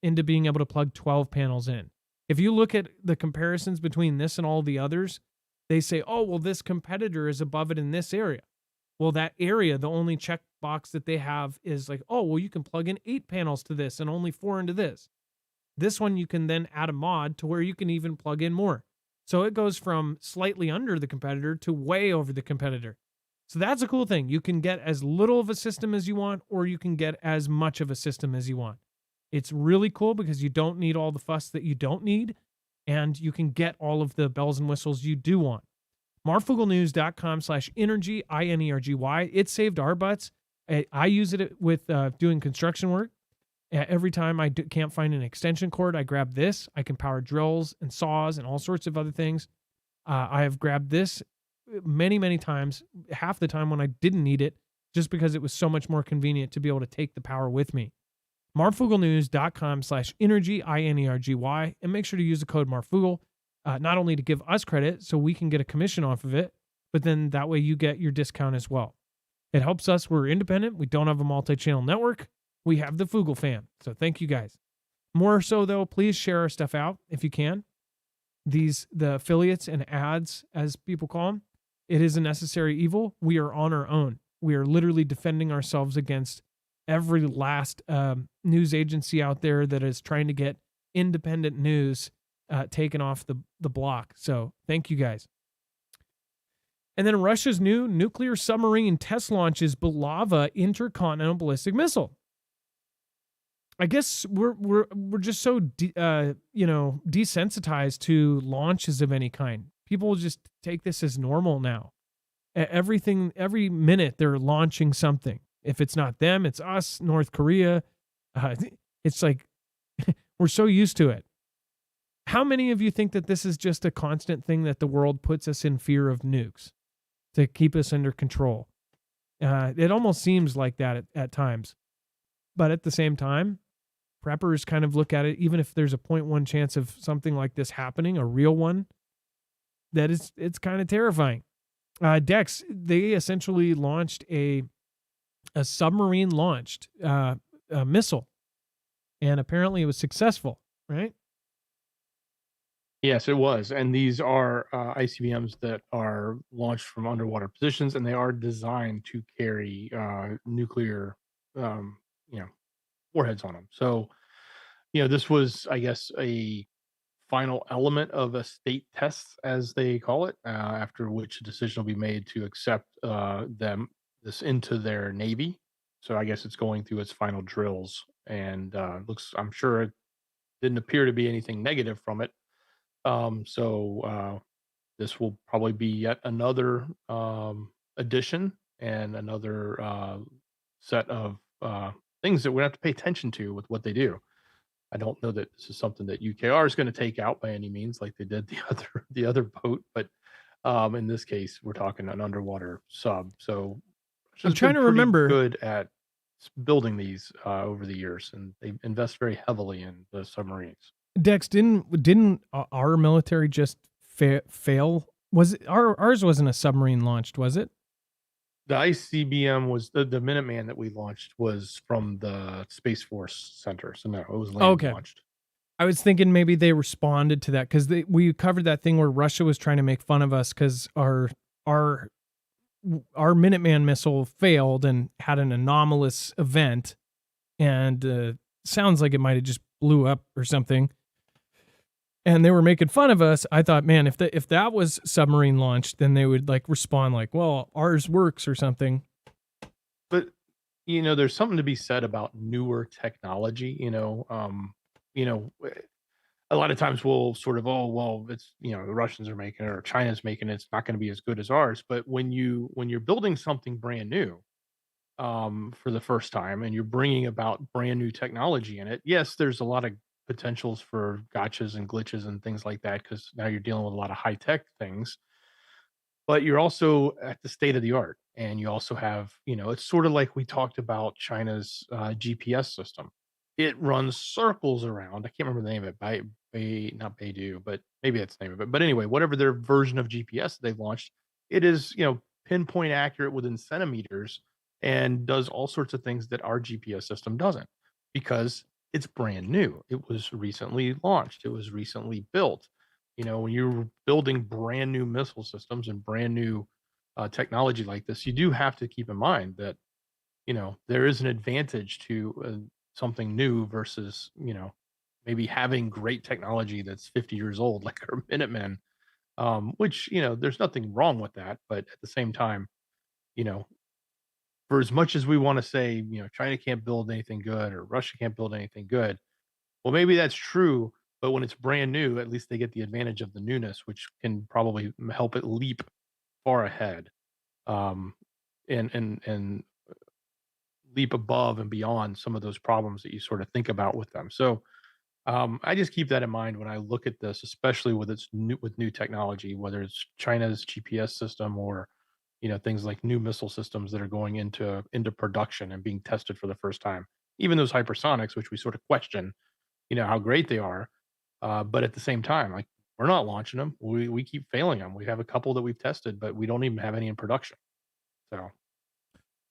into being able to plug 12 panels in. If you look at the comparisons between this and all the others, they say, oh, well, this competitor is above it in this area. Well, that area, the only checkbox that they have is like, oh, well, you can plug in 8 panels to this and only 4 into this. This one, you can then add a mod to where you can even plug in more. So it goes from slightly under the competitor to way over the competitor. So that's a cool thing. You can get as little of a system as you want, or you can get as much of a system as you want. It's really cool because you don't need all the fuss that you don't need, and you can get all of the bells and whistles you do want. Marfooglenews.com/energy, INERGY. It saved our butts. I use it with doing construction work. Every time I can't find an extension cord, I grab this. I can power drills and saws and all sorts of other things. I have grabbed this many times, half the time when I didn't need it, just because it was so much more convenient to be able to take the power with me. marfugglenews.com/energy, INERGY, and make sure to use the code Marfoogle, not only to give us credit so we can get a commission off of it, but then that way you get your discount as well. It helps us. We're independent. We don't have a multi-channel network. We have the Foogle fam. So thank you guys. More so though, please share our stuff out if you can. The affiliates and ads, as people call them, it is a necessary evil. We are on our own. We are literally defending ourselves against every last news agency out there that is trying to get independent news taken off the block. So thank you guys. And then Russia's new nuclear submarine test launches Belava intercontinental ballistic missile. I guess we're just so desensitized to launches of any kind. People just take this as normal now. Every minute they're launching something. If it's not them, it's us, North Korea. It's like we're so used to it. How many of you think that this is just a constant thing that the world puts us in fear of nukes to keep us under control? It almost seems like that at times. But at the same time, preppers kind of look at it, even if there's a 0.1 chance of something like this happening, a real one, it's kind of terrifying. Dex, they essentially launched a submarine launched missile, and apparently it was successful, right? Yes, it was. And these are ICBMs that are launched from underwater positions, and they are designed to carry nuclear, warheads on them. So, this was, I guess, a final element of a state test, as they call it, after which a decision will be made to accept this into their navy. So I guess it's going through its final drills, and I'm sure it didn't appear to be anything negative from it. So this will probably be yet another addition and another set of things that we have to pay attention to with what they do. I don't know that this is something that UKR is going to take out by any means, like they did the other boat, but in this case, we're talking an underwater sub. So I'm trying to pretty remember. good at building these over the years, and they invest very heavily in the submarines. Dex, didn't our military just fail? Was it ours wasn't a submarine launched, was it? The ICBM was the Minuteman that we launched was from the Space Force Center. So no, it was land launched. I was thinking maybe they responded to that because we covered that thing where Russia was trying to make fun of us because our Minuteman missile failed and had an anomalous event, and sounds like it might have just blew up or something. And they were making fun of us. I thought, man, if that was submarine launched, then they would like respond like, well, ours works or something. But there's something to be said about newer technology. A lot of times we'll sort of, oh, well, it's the Russians are making it or China's making it. It's not going to be as good as ours. But when you're building something brand new, for the first time, and you're bringing about brand new technology in it, yes, there's a lot of potentials for gotchas and glitches and things like that because now you're dealing with a lot of high tech things, but you're also at the state of the art, and you also have it's sort of like we talked about China's GPS system. It runs circles around. I can't remember the name of it. Not Beidou, but maybe that's the name of it. But anyway, whatever their version of GPS they've launched, it is pinpoint accurate within centimeters and does all sorts of things that our GPS system doesn't because it's brand new. It was recently launched. It was recently built. When you're building brand new missile systems and brand new technology like this, you do have to keep in mind that there is an advantage to something new versus maybe having great technology that's 50 years old, like our Minutemen, which there's nothing wrong with that, but at the same time, for as much as we want to say China can't build anything good or Russia can't build anything good, well, maybe that's true, but when it's brand new, at least they get the advantage of the newness, which can probably help it leap far ahead, um, and leap above and beyond some of those problems that you sort of think about with them. So I just keep that in mind when I look at this, especially with new technology, whether it's China's GPS system or things like new missile systems that are going into production and being tested for the first time. even those hypersonics, which we sort of question, how great they are. But at the same time, like, we're not launching them. We keep failing them. We have a couple that we've tested, but we don't even have any in production. So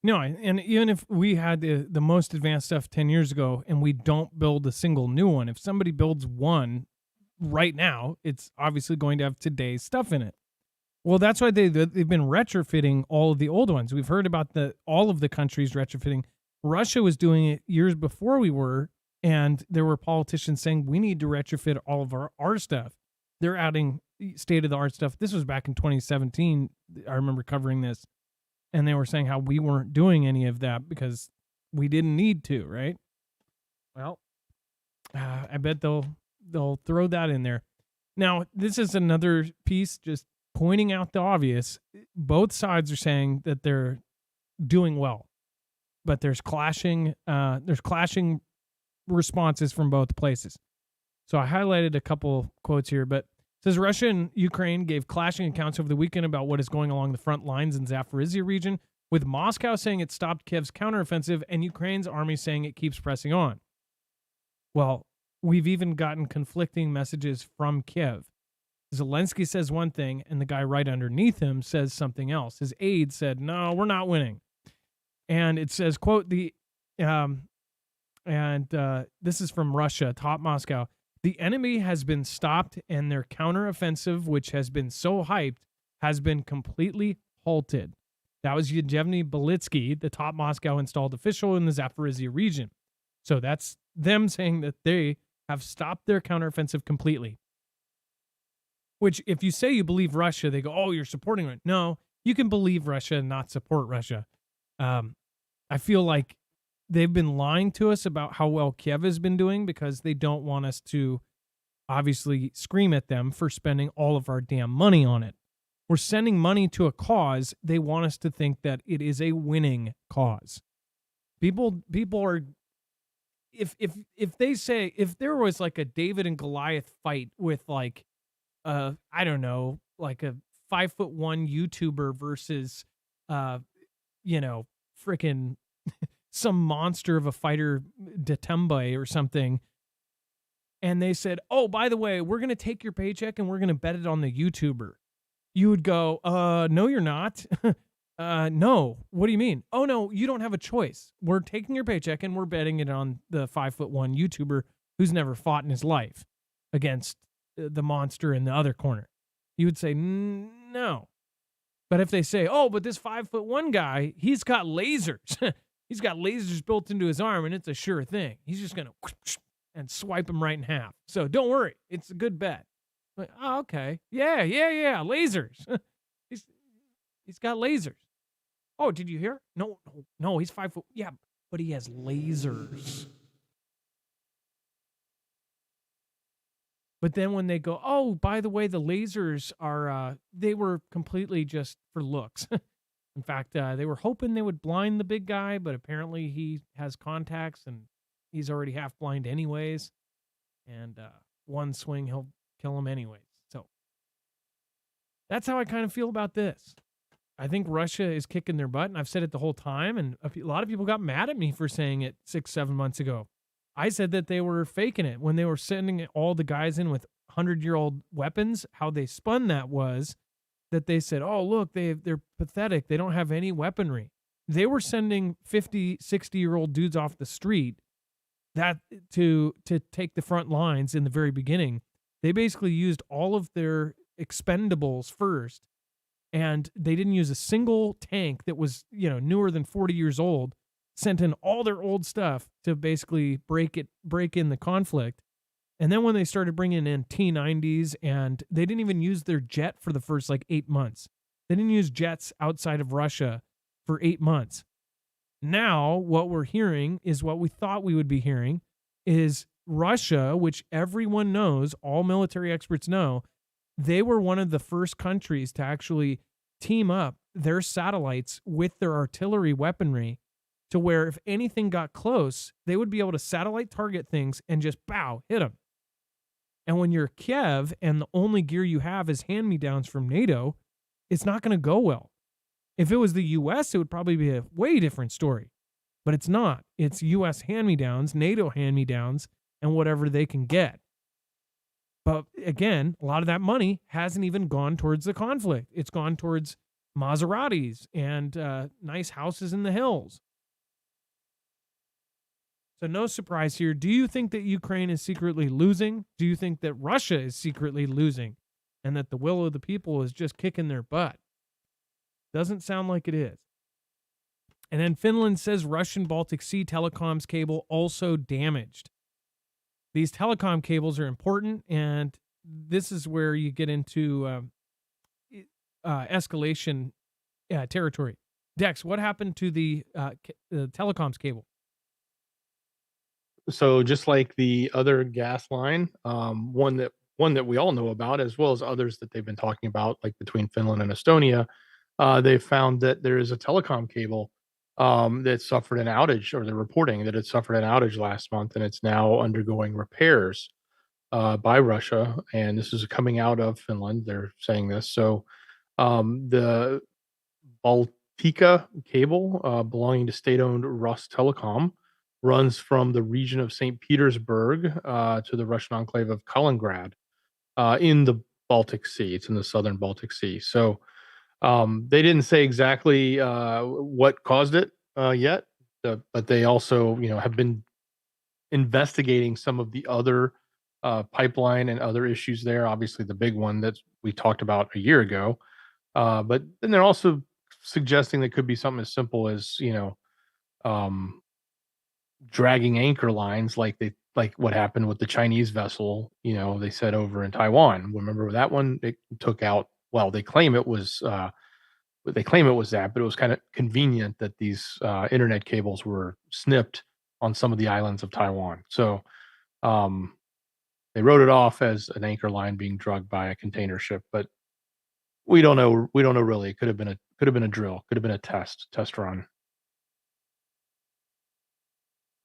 No, and even if we had the most advanced stuff 10 years ago and we don't build a single new one, if somebody builds one right now, it's obviously going to have today's stuff in it. Well, that's why they've been retrofitting all of the old ones. We've heard about all of the countries retrofitting. Russia was doing it years before we were, and there were politicians saying we need to retrofit all of our stuff. They're adding state of the art stuff. This was back in 2017. I remember covering this, and they were saying how we weren't doing any of that because we didn't need to, right? Well, I bet they'll throw that in there. Now, this is another piece just pointing out the obvious. Both sides are saying that they're doing well, but there's clashing responses from both places. So I highlighted a couple quotes here, but it says Russia and Ukraine gave clashing accounts over the weekend about what is going along the front lines in Zaporizhia region, with Moscow saying it stopped Kiev's counteroffensive and Ukraine's army saying it keeps pressing on. Well, we've even gotten conflicting messages from Kiev. Zelensky says one thing, and the guy right underneath him says something else. His aide said, "No, we're not winning." And it says, quote, this is from Russia, top Moscow. The enemy has been stopped, and their counteroffensive, which has been so hyped, has been completely halted. That was Yevgeny Belitsky, the top Moscow installed official in the Zaporizhia region. So that's them saying that they have stopped their counteroffensive completely. Which, if you say you believe Russia, they go, "Oh, you're supporting it." No, you can believe Russia and not support Russia. I feel like they've been lying to us about how well Kiev has been doing because they don't want us to obviously scream at them for spending all of our damn money on it. We're sending money to a cause. They want us to think that it is a winning cause. People are, if they say, if there was like a David and Goliath fight with like, I don't know, like a 5'1" YouTuber versus, freaking some monster of a fighter, Datembe or something. And they said, "Oh, by the way, we're going to take your paycheck and we're going to bet it on the YouTuber." You would go, no, you're not. No. What do you mean? "Oh, no, you don't have a choice. We're taking your paycheck and we're betting it on the 5'1" YouTuber who's never fought in his life against the monster in the other corner." You would say, no. But if they say, "Oh, but this 5'1" guy, he's got lasers." He's got lasers built into his arm, and it's a sure thing. He's just going to and swipe him right in half. So don't worry. It's a good bet. Like, oh, okay. Yeah. Lasers. He's got lasers. "Oh, did you hear?" No, he's 5 foot. Yeah, but he has lasers. But then when they go, "Oh, by the way, the lasers are, they were completely just for looks." In fact, they were hoping they would blind the big guy, but apparently he has contacts and he's already half blind anyways. And one swing, he'll kill him anyways. So that's how I kind of feel about this. I think Russia is kicking their butt, and I've said it the whole time, and a lot of people got mad at me for saying it 6-7 months ago. I said that they were faking it when they were sending all the guys in with 100-year-old weapons. How they spun that was that they said, "Oh, look, they're pathetic. They don't have any weaponry." They were sending 50, 60-year-old dudes off the street that to take the front lines in the very beginning. They basically used all of their expendables first, and they didn't use a single tank that was, newer than 40 years old. Sent in all their old stuff to basically break in the conflict. And then when they started bringing in T-90s, and they didn't even use their jet for the first 8 months. They didn't use jets outside of Russia for 8 months. Now what we're hearing is what we thought we would be hearing is Russia, which everyone knows, all military experts know, they were one of the first countries to actually team up their satellites with their artillery weaponry to where if anything got close, they would be able to satellite target things and just hit them. And when you're Kiev and the only gear you have is hand-me-downs from NATO, it's not going to go well. If it was the U.S., it would probably be a way different story. But it's not. It's U.S. hand-me-downs, NATO hand-me-downs, and whatever they can get. But again, a lot of that money hasn't even gone towards the conflict. It's gone towards Maseratis and nice houses in the hills. So no surprise here. Do you think that Ukraine is secretly losing? Do you think that Russia is secretly losing and that the will of the people is just kicking their butt? Doesn't sound like it is. And then Finland says Russian Baltic Sea telecoms cable also damaged. These telecom cables are important, and this is where you get into escalation territory. Dex, what happened to the telecoms cable? So just like the other gas line, one that we all know about, as well as others that they've been talking about, like between Finland and Estonia, they found that there is a telecom cable that suffered an outage, or they're reporting that it suffered an outage last month, and it's now undergoing repairs by Russia. And this is coming out of Finland. They're saying this. So the Baltica cable, belonging to state-owned Telecom, runs from the region of St. Petersburg to the Russian enclave of Kaliningrad in the Baltic Sea. It's in the southern Baltic Sea. So they didn't say exactly what caused it yet, but they also, have been investigating some of the other pipeline and other issues there. Obviously, the big one that we talked about a year ago. But then they're also suggesting that could be something as simple as, um, dragging anchor lines like what happened with the Chinese vessel, they said over in Taiwan. Remember that one? It took out, well, they claim it was that, but it was kind of convenient that these internet cables were snipped on some of the islands of Taiwan. So they wrote it off as an anchor line being drugged by a container ship, but we don't know. We don't know really. It could have been a drill. Could have been a test run.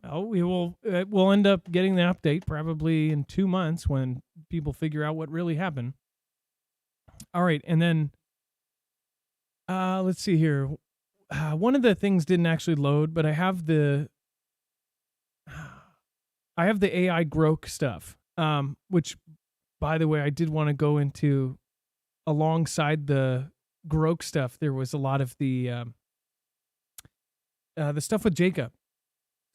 Well, we'll end up getting the update probably in 2 months when people figure out what really happened. All right, and then let's see here. One of the things didn't actually load, but I have the AI Grok stuff, which, by the way, I did want to go into. Alongside the Grok stuff, there was a lot of the stuff with Jacob.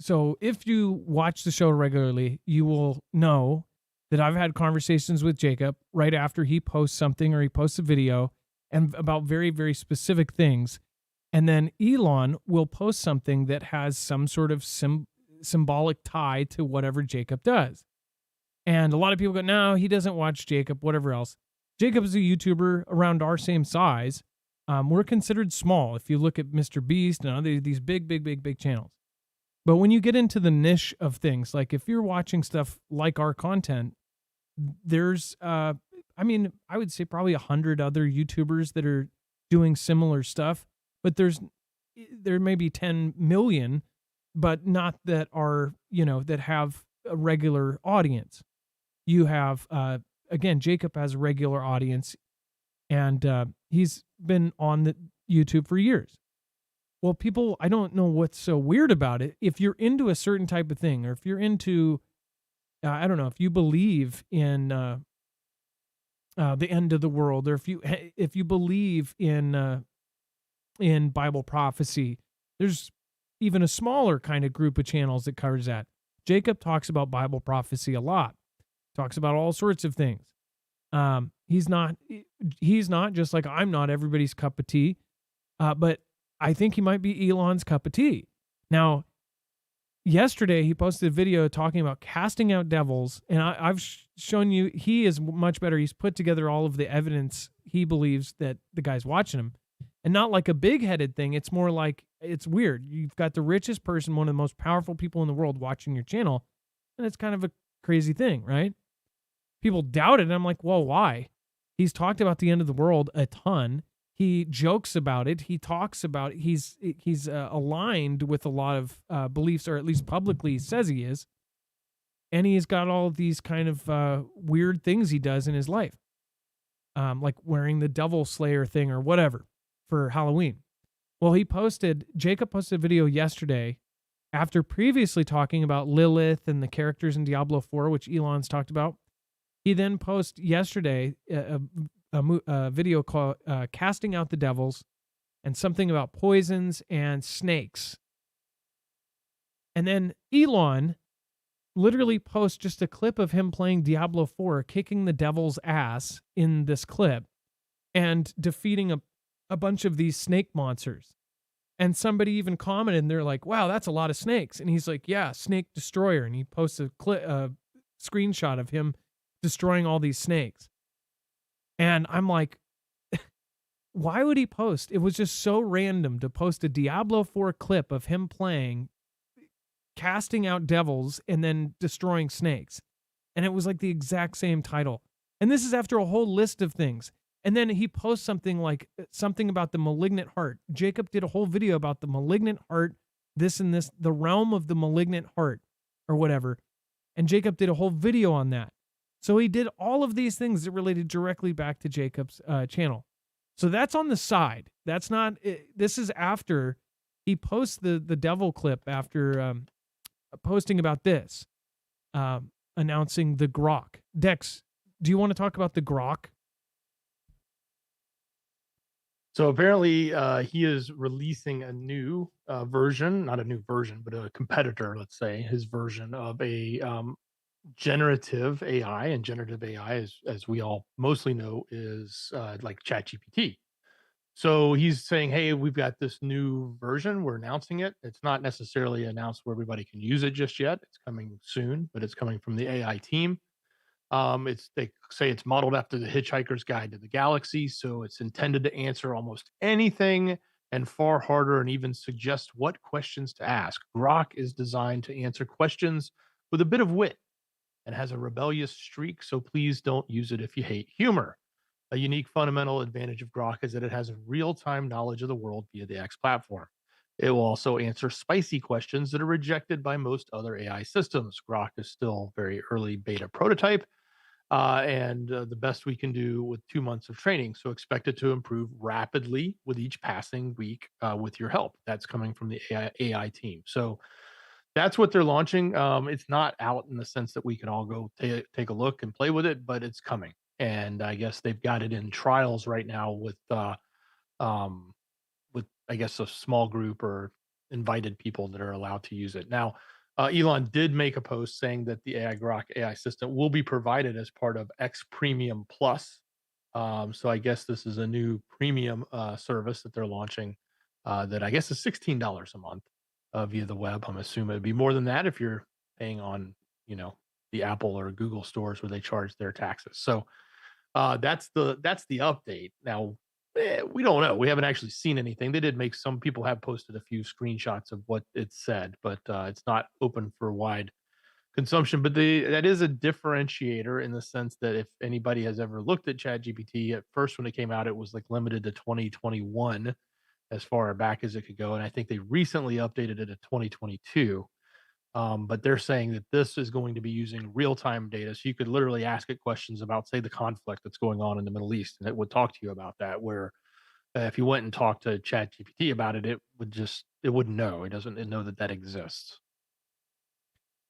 So if you watch the show regularly, you will know that I've had conversations with Jacob right after he posts something or he posts a video and about very, very specific things. And then Elon will post something that has some sort of symbolic tie to whatever Jacob does. And a lot of people go, no, he doesn't watch Jacob, whatever else. Jacob is a YouTuber around our same size. We're considered small if you look at Mr. Beast and other these big channels. But when you get into the niche of things, like if you're watching stuff like our content, there's, I would say probably 100 other YouTubers that are doing similar stuff. But there may be 10 million, but not that are, that have a regular audience. You have, again, Jacob has a regular audience, and he's been on the YouTube for years. Well, people, I don't know what's so weird about it. If you're into a certain type of thing, or if you're into, I don't know, if you believe in the end of the world, or if you believe in Bible prophecy, there's even a smaller kind of group of channels that covers that. Jacob talks about Bible prophecy a lot. Talks about all sorts of things. He's not just like I'm not everybody's cup of tea, but I think he might be Elon's cup of tea. Now, yesterday he posted a video talking about casting out devils, and I've shown you he is much better. He's put together all of the evidence he believes that the guy's watching him, and not like a big-headed thing. It's more like it's weird. You've got the richest person, one of the most powerful people in the world watching your channel, and it's kind of a crazy thing, right? People doubt it, and I'm like, well, why? He's talked about the end of the world a ton. He jokes about it. He talks about it. He's aligned with a lot of beliefs, or at least publicly he says he is. And he's got all of these kind of weird things he does in his life, like wearing the Devil Slayer thing or whatever for Halloween. Well, Jacob posted a video yesterday after previously talking about Lilith and the characters in Diablo 4, which Elon's talked about. He then posted yesterday a video called Casting Out the Devils and something about poisons and snakes. And then Elon literally posts just a clip of him playing Diablo 4, kicking the devil's ass in this clip and defeating a bunch of these snake monsters. And somebody even commented, and they're like, wow, that's a lot of snakes. And he's like, yeah, Snake Destroyer. And he posts a screenshot of him destroying all these snakes. And I'm like, why would he post? It was just so random to post a Diablo 4 clip of him playing, casting out devils, and then destroying snakes. And it was like the exact same title. And this is after a whole list of things. And then he posts something like something about the malignant heart. Jacob did a whole video about the malignant heart, this and this, the realm of the malignant heart or whatever. And Jacob did a whole video on that. So he did all of these things that related directly back to Jacob's channel. So that's on the side. That's not, this is after he posts the devil clip after posting about this, announcing the Grok. Dex, do you want to talk about the Grok? So apparently he is releasing a new version, not a new version, but a competitor, let's say, his version of a generative AI. And generative AI, as we all mostly know, is like ChatGPT. So he's saying, hey, we've got this new version. We're announcing it. It's not necessarily announced where everybody can use it just yet. It's coming soon, but it's coming from the AI team. They say it's modeled after the Hitchhiker's Guide to the Galaxy, so it's intended to answer almost anything and far harder, and even suggest what questions to ask. Grok is designed to answer questions with a bit of wit and has a rebellious streak, so please don't use it if you hate humor. A unique fundamental advantage of Grok is that it has real-time knowledge of the world via the X platform. It will also answer spicy questions that are rejected by most other AI systems. Grok is still very early beta prototype, and the best we can do with 2 months of training. So expect it to improve rapidly with each passing week with your help. That's coming from the AI team. So that's what they're launching. It's not out in the sense that we can all go take a look and play with it, but it's coming. And I guess they've got it in trials right now with I guess a small group or invited people that are allowed to use it. Now, Elon did make a post saying that the AI Grok AI assistant will be provided as part of X Premium Plus. So I guess this is a new premium service that they're launching that I guess is $16 a month via the web. I'm assuming it'd be more than that if you're paying on, the Apple or Google stores where they charge their taxes. So that's the update. Now, we don't know. We haven't actually seen anything. They did make some people have posted a few screenshots of what it said, but it's not open for wide consumption. But that is a differentiator in the sense that if anybody has ever looked at ChatGPT, at first when it came out, it was like limited to 2021 as far back as it could go. And I think they recently updated it to 2022. But they're saying that this is going to be using real-time data. So you could literally ask it questions about, say, the conflict that's going on in the Middle East, and it would talk to you about that. Where if you went and talked to ChatGPT about it, it wouldn't know. It doesn't know that exists.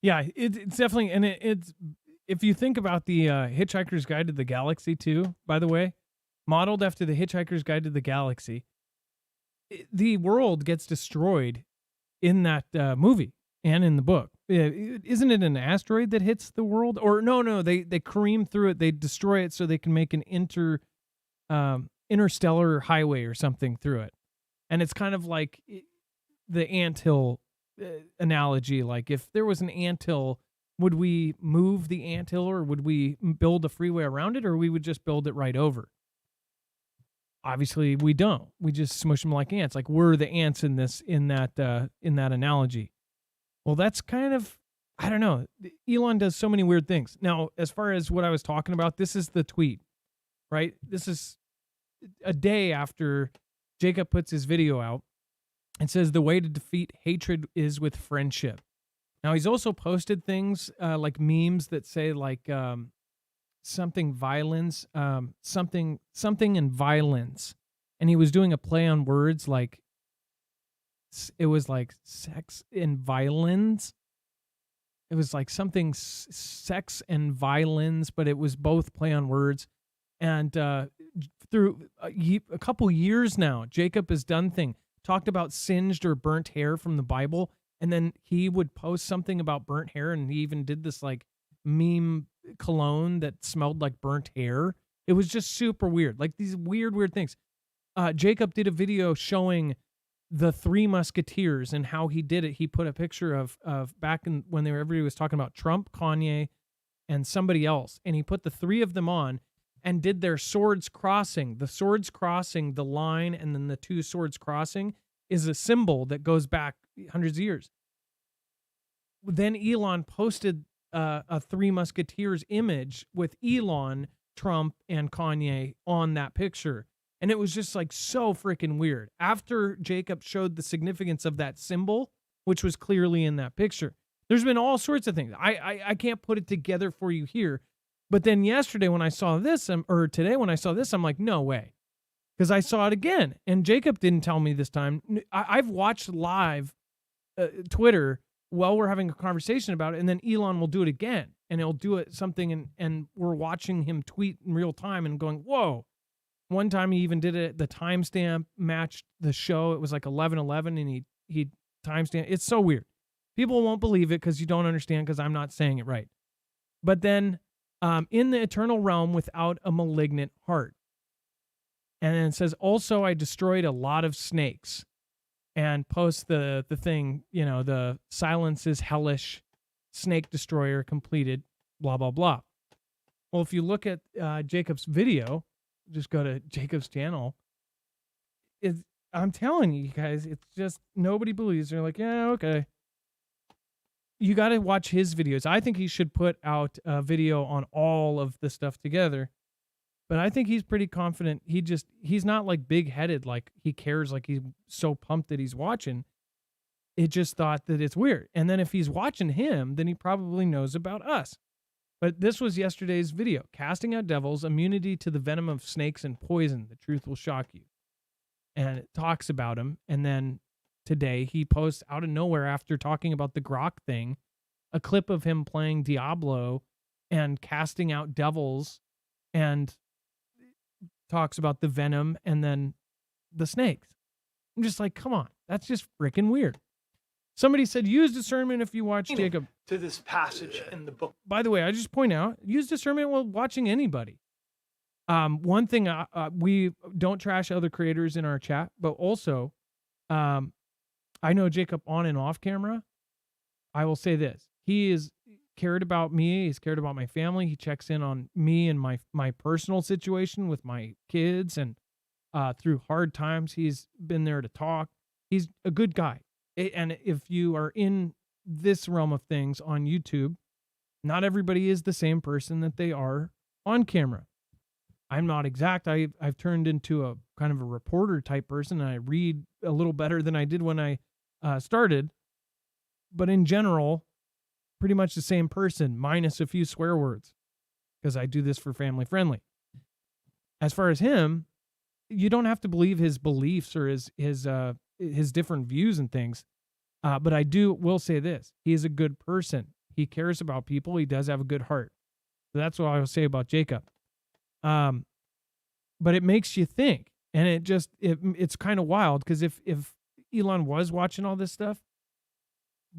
Yeah, it's definitely, and it's, if you think about the Hitchhiker's Guide to the Galaxy too, by the way, modeled after the Hitchhiker's Guide to the Galaxy, the world gets destroyed in that movie. And in the book, isn't it an asteroid that hits the world? Or no, they careen through it, they destroy it so they can make an interstellar highway or something through it. And it's kind of like the anthill analogy. Like if there was an anthill, would we move the anthill or would we build a freeway around it, or we would just build it right over? Obviously, we don't. We just smush them like ants. Like we're the ants in that analogy. Well, that's kind of, I don't know. Elon does so many weird things. Now, as far as what I was talking about, this is the tweet, right? This is a day after Jacob puts his video out and says the way to defeat hatred is with friendship. Now, he's also posted things like memes that say like something violence, something and violence. And he was doing a play on words like it was like sex and violence. It was like something sex and violence, but it was both play on words. And through a couple years now, Jacob has done talked about singed or burnt hair from the Bible, and then he would post something about burnt hair, and he even did this like meme cologne that smelled like burnt hair. It was just super weird, like these weird things. Jacob did a video showing the Three Musketeers and how he did it. He put a picture of back in when everybody was talking about Trump, Kanye, and somebody else, and he put the three of them on and did their swords crossing. The swords crossing the line, and then the two swords crossing is a symbol that goes back hundreds of years. Then Elon posted a Three Musketeers image with Elon, Trump, and Kanye on that picture. And it was just like so freaking weird. After Jacob showed the significance of that symbol, which was clearly in that picture, there's been all sorts of things. I can't put it together for you here. But then yesterday when I saw this, or today when I saw this, I'm like, no way. Because I saw it again. And Jacob didn't tell me this time. I've watched live Twitter while we're having a conversation about it. And then Elon will do it again. And he'll do it something. And we're watching him tweet in real time and going, whoa. One time he even did it. The timestamp matched the show. It was like 11:11 and he timestamped. It's so weird. People won't believe it because you don't understand because I'm not saying it right. But then in the eternal realm without a malignant heart. And then it says, also, I destroyed a lot of snakes, and post the thing, the silence is hellish, snake destroyer completed, blah, blah, blah. Well, if you look at Jacob's video, just go to Jacob's channel. I'm telling you guys, it's just nobody believes. They're like, yeah, okay. You got to watch his videos. I think he should put out a video on all of the stuff together. But I think he's pretty confident. He's not like big headed, like he cares, like he's so pumped that he's watching. It just thought that it's weird. And then if he's watching him, then he probably knows about us. But this was yesterday's video. Casting out devils, immunity to the venom of snakes and poison. The truth will shock you. And it talks about him. And then today he posts out of nowhere after talking about the Grok thing, a clip of him playing Diablo and casting out devils, and talks about the venom and then the snakes. I'm just like, come on. That's just freaking weird. Somebody said, use discernment if you watch Jacob. To this passage in the book. By the way, I just point out, use discernment while watching anybody. One thing, we don't trash other creators in our chat, but also, I know Jacob on and off camera. I will say this. He is cared about me. He's cared about my family. He checks in on me and my personal situation with my kids, and through hard times, he's been there to talk. He's a good guy. And if you are in this realm of things on YouTube, not everybody is the same person that they are on camera. I'm not exact. I've turned into a kind of a reporter type person, and I read a little better than I did when I started. But in general, pretty much the same person, minus a few swear words, because I do this for family friendly. As far as him, you don't have to believe his beliefs or his different views and things. But I will say this. He is a good person. He cares about people. He does have a good heart. So that's what I will say about Jacob. But it makes you think. And it's kind of wild, because if Elon was watching all this stuff,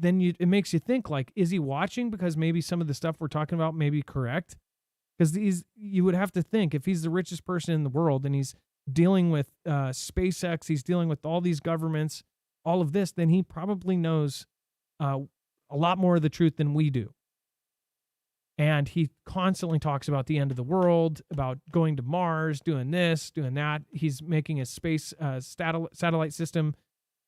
then it makes you think, like, is he watching because maybe some of the stuff we're talking about may be correct? Because you would have to think, if he's the richest person in the world and he's dealing with SpaceX, he's dealing with all these governments, all of this, then he probably knows a lot more of the truth than we do. And he constantly talks about the end of the world, about going to Mars, doing this, doing that. He's making a space satellite system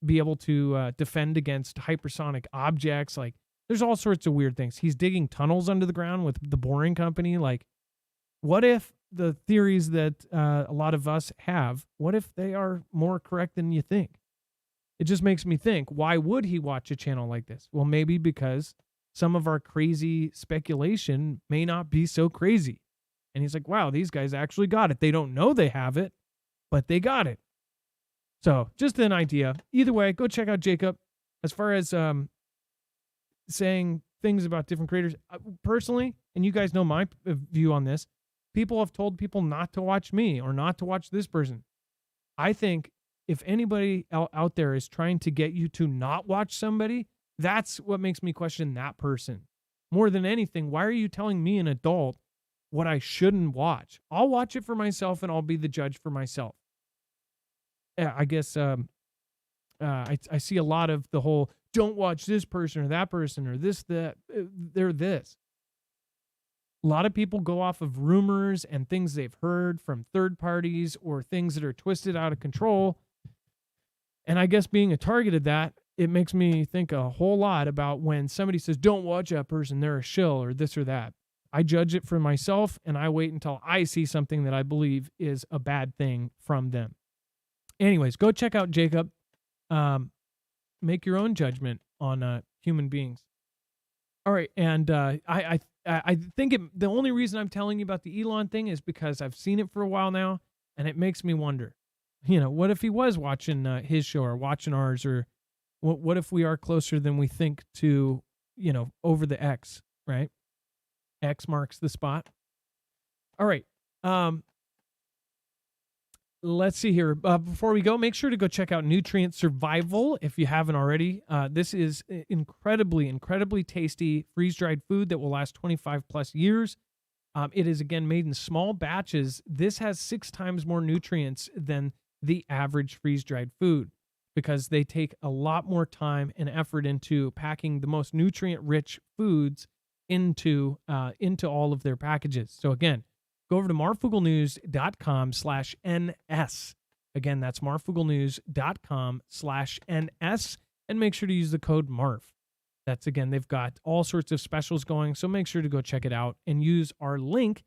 be able to defend against hypersonic objects. Like, there's all sorts of weird things. He's digging tunnels under the ground with the Boring Company. Like, what if the theories that a lot of us have, what if they are more correct than you think? It just makes me think, why would he watch a channel like this? Well, maybe because some of our crazy speculation may not be so crazy. And he's like, wow, these guys actually got it. They don't know they have it, but they got it. So just an idea. Either way, go check out Jacob. As far as saying things about different creators, personally, and you guys know my view on this, people have told people not to watch me or not to watch this person. I think if anybody out there is trying to get you to not watch somebody, that's what makes me question that person. More than anything, why are you telling me, an adult, what I shouldn't watch? I'll watch it for myself and I'll be the judge for myself. Yeah, I guess I see a lot of the whole don't watch this person or that person or this, that, they're this. A lot of people go off of rumors and things they've heard from third parties or things that are twisted out of control. And I guess being a target of that, it makes me think a whole lot about when somebody says, don't watch that person, they're a shill or this or that. I judge it for myself and I wait until I see something that I believe is a bad thing from them. Anyways, go check out Jacob. Make your own judgment on human beings. All right, and I think the only reason I'm telling you about the Elon thing is because I've seen it for a while now, and it makes me wonder. What if he was watching his show or watching ours, or what if we are closer than we think to, over the X, right? X marks the spot. All right. Let's see here. Before we go, make sure to go check out Nutrient Survival if you haven't already. This is incredibly, incredibly tasty freeze-dried food that will last 25 plus years. It is, again, made in small batches. This has 6 times more nutrients than the average freeze-dried food because they take a lot more time and effort into packing the most nutrient-rich foods into all of their packages. So, again, go over to marfooglenews.com/NS. Again, that's marfooglenews.com/NS, and make sure to use the code MARF. That's, again, they've got all sorts of specials going, so make sure to go check it out and use our link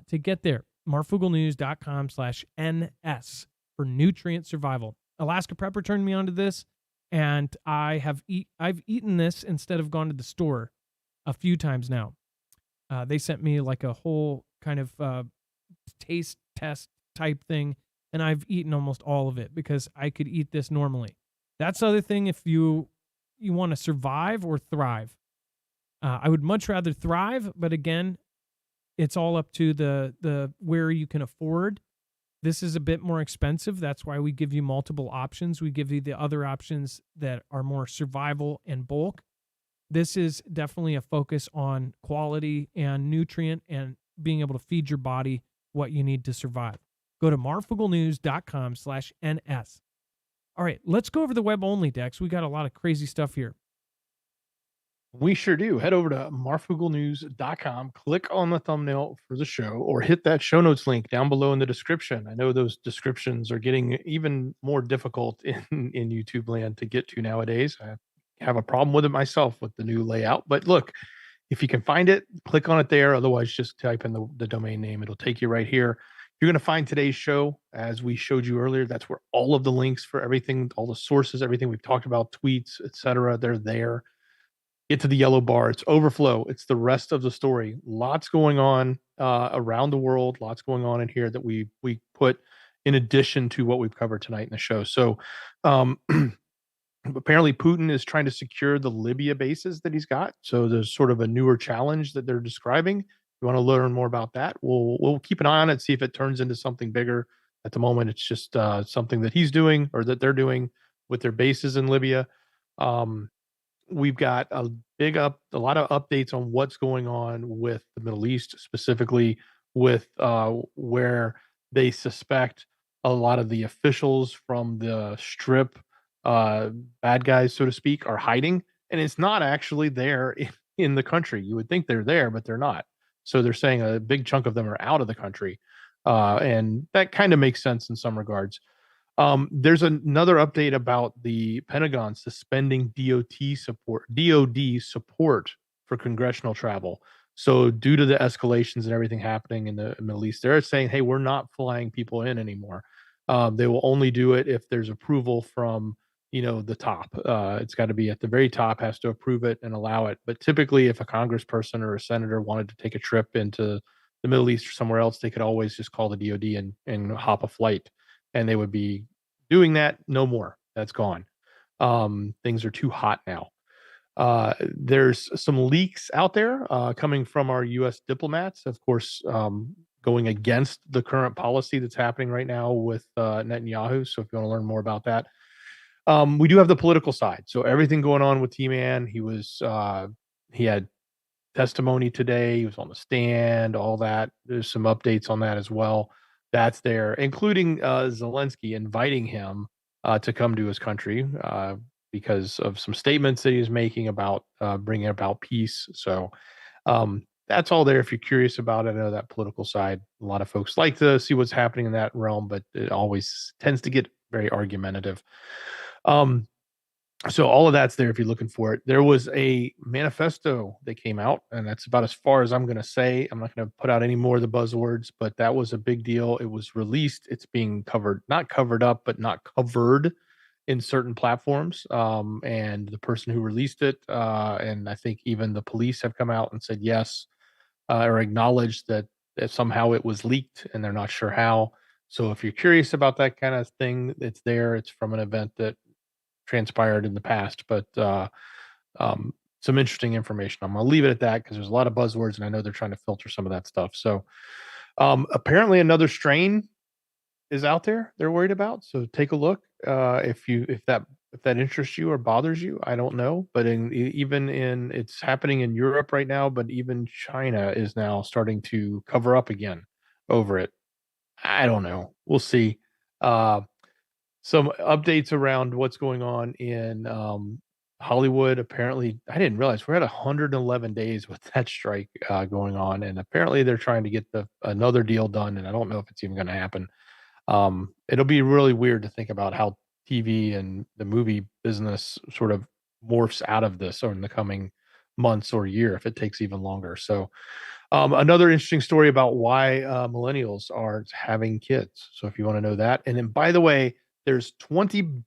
to get there. marfooglenews.com/NS for nutrient survival. Alaska Prepper turned me onto this, and I've eaten this instead of gone to the store a few times now. They sent me like a whole kind of taste test type thing, and I've eaten almost all of it because I could eat this normally. That's the other thing if you want to survive or thrive. I would much rather thrive, but again, it's all up to the where you can afford. This is a bit more expensive. That's why we give you multiple options. We give you the other options that are more survival and bulk. This is definitely a focus on quality and nutrient and being able to feed your body what you need to survive. Go to marfooglenews.com/NS. All right, let's go over the web only, Dex. We got a lot of crazy stuff here. We sure do. Head over to marfooglenews.com, click on the thumbnail for the show, or hit that show notes link down below in the description. I know those descriptions are getting even more difficult in YouTube land to get to nowadays. I have a problem with it myself with the new layout. But look, if you can find it, click on it there. Otherwise, just type in the domain name. It'll take you right here. You're going to find today's show, as we showed you earlier. That's where all of the links for everything, all the sources, everything we've talked about, tweets, etc., they're there. Get to the yellow bar. It's overflow. It's the rest of the story. Lots going on around the world. Lots going on in here that we put in addition to what we've covered tonight in the show. So apparently Putin is trying to secure the Libya bases that he's got. So there's sort of a newer challenge that they're describing. If you want to learn more about that, we'll keep an eye on it, see if it turns into something bigger. At the moment, it's just something that he's doing or that they're doing with their bases in Libya. We've got a lot of updates on what's going on with the Middle East, specifically with where they suspect a lot of the officials from the Strip, bad guys, so to speak, are hiding. And it's not actually there in the country. You would think they're there, but they're not. So they're saying a big chunk of them are out of the country. And that kind of makes sense in some regards. There's another update about the Pentagon suspending DOD support for congressional travel. So due to the escalations and everything happening in the Middle East, they're saying, hey, we're not flying people in anymore. They will only do it if there's approval from, the top. It's got to be at the very top, has to approve it and allow it. But typically, if a congressperson or a senator wanted to take a trip into the Middle East or somewhere else, they could always just call the DOD and hop a flight, and they would be doing that. No more. That's gone. Things are too hot now. There's some leaks out there coming from our U.S. diplomats, of course, going against the current policy that's happening right now with Netanyahu. So if you want to learn more about that, we do have the political side. So everything going on with T-Man, he had testimony today. He was on the stand, all that. There's some updates on that as well. That's there, including Zelensky inviting him to come to his country because of some statements that he's making about bringing about peace. So that's all there if you're curious about it. I know that political side, a lot of folks like to see what's happening in that realm, but it always tends to get very argumentative. So all of that's there if you're looking for it. There was a manifesto that came out, and that's about as far as I'm going to say. I'm not going to put out any more of the buzzwords, but that was a big deal. It was released. It's being not covered up, but not covered in certain platforms. And the person who released it, and I think even the police have come out and said yes, or acknowledged that somehow it was leaked, and they're not sure how. So if you're curious about that kind of thing, it's there. It's from an event that transpired in the past, but some interesting information. I'm going to leave it at that because there's a lot of buzzwords, and I know they're trying to filter some of that stuff. So apparently another strain is out there they're worried about. So take a look if that interests you or bothers you. I don't know, but it's happening in Europe right now, but even China is now starting to cover up again over it. I don't know. We'll see. Some updates around what's going on in Hollywood. Apparently, I didn't realize we're at 111 days with that strike going on, and apparently they're trying to get another deal done, and I don't know if it's even going to happen. It'll be really weird to think about how TV and the movie business sort of morphs out of this or in the coming months or year if it takes even longer. So another interesting story about why millennials are having kids. So if you want to know that, and then by the way, there's $20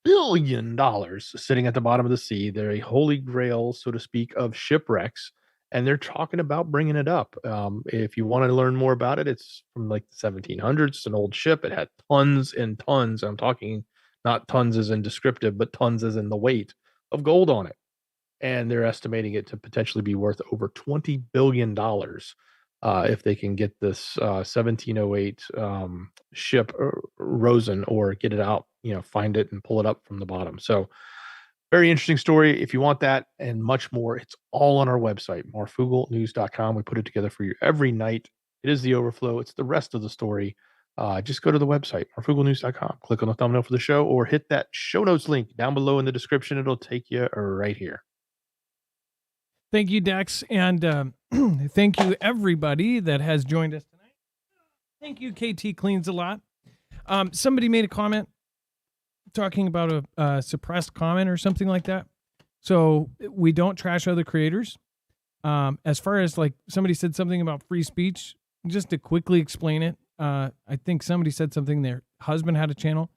billion sitting at the bottom of the sea. They're a holy grail, so to speak, of shipwrecks, and they're talking about bringing it up. If you want to learn more about it, it's from like the 1700s. It's an old ship. It had tons and tons. I'm talking not tons as in descriptive, but tons as in the weight of gold on it. And they're estimating it to potentially be worth over $20 billion if they can get this 1708 ship Rosen or get it out, find it and pull it up from the bottom. So very interesting story. If you want that and much more, it's all on our website, marfooglenews.com. We put it together for you every night. It is the overflow. It's the rest of the story. Just go to the website, marfooglenews.com. Click on the thumbnail for the show or hit that show notes link down below in the description. It'll take you right here. Thank you, Dex, and thank you, everybody that has joined us tonight. Thank you, KT Cleans a Lot. Somebody made a comment talking about a suppressed comment or something like that. So we don't trash other creators. As far as like somebody said something about free speech, just to quickly explain it, I think somebody said something their husband had a channel.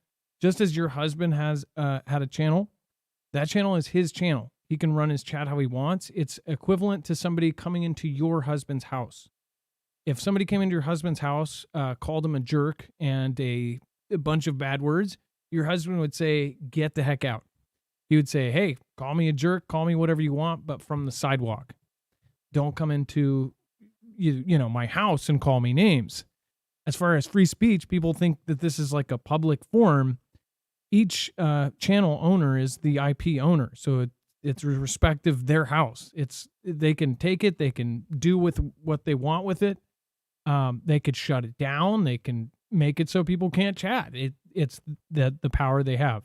Just as your husband has had a channel, that channel is his channel. He can run his chat how he wants. It's equivalent to somebody coming into your husband's house. If somebody came into your husband's house, called him a jerk and a bunch of bad words, your husband would say, get the heck out. He would say, hey, call me a jerk, call me whatever you want, but from the sidewalk. Don't come into my house and call me names. As far as free speech, people think that this is like a public forum. Each channel owner is the IP owner. So it's respective their house. They can take it. They can do with what they want with it. They could shut it down. They can make it so people can't chat. It's the power they have.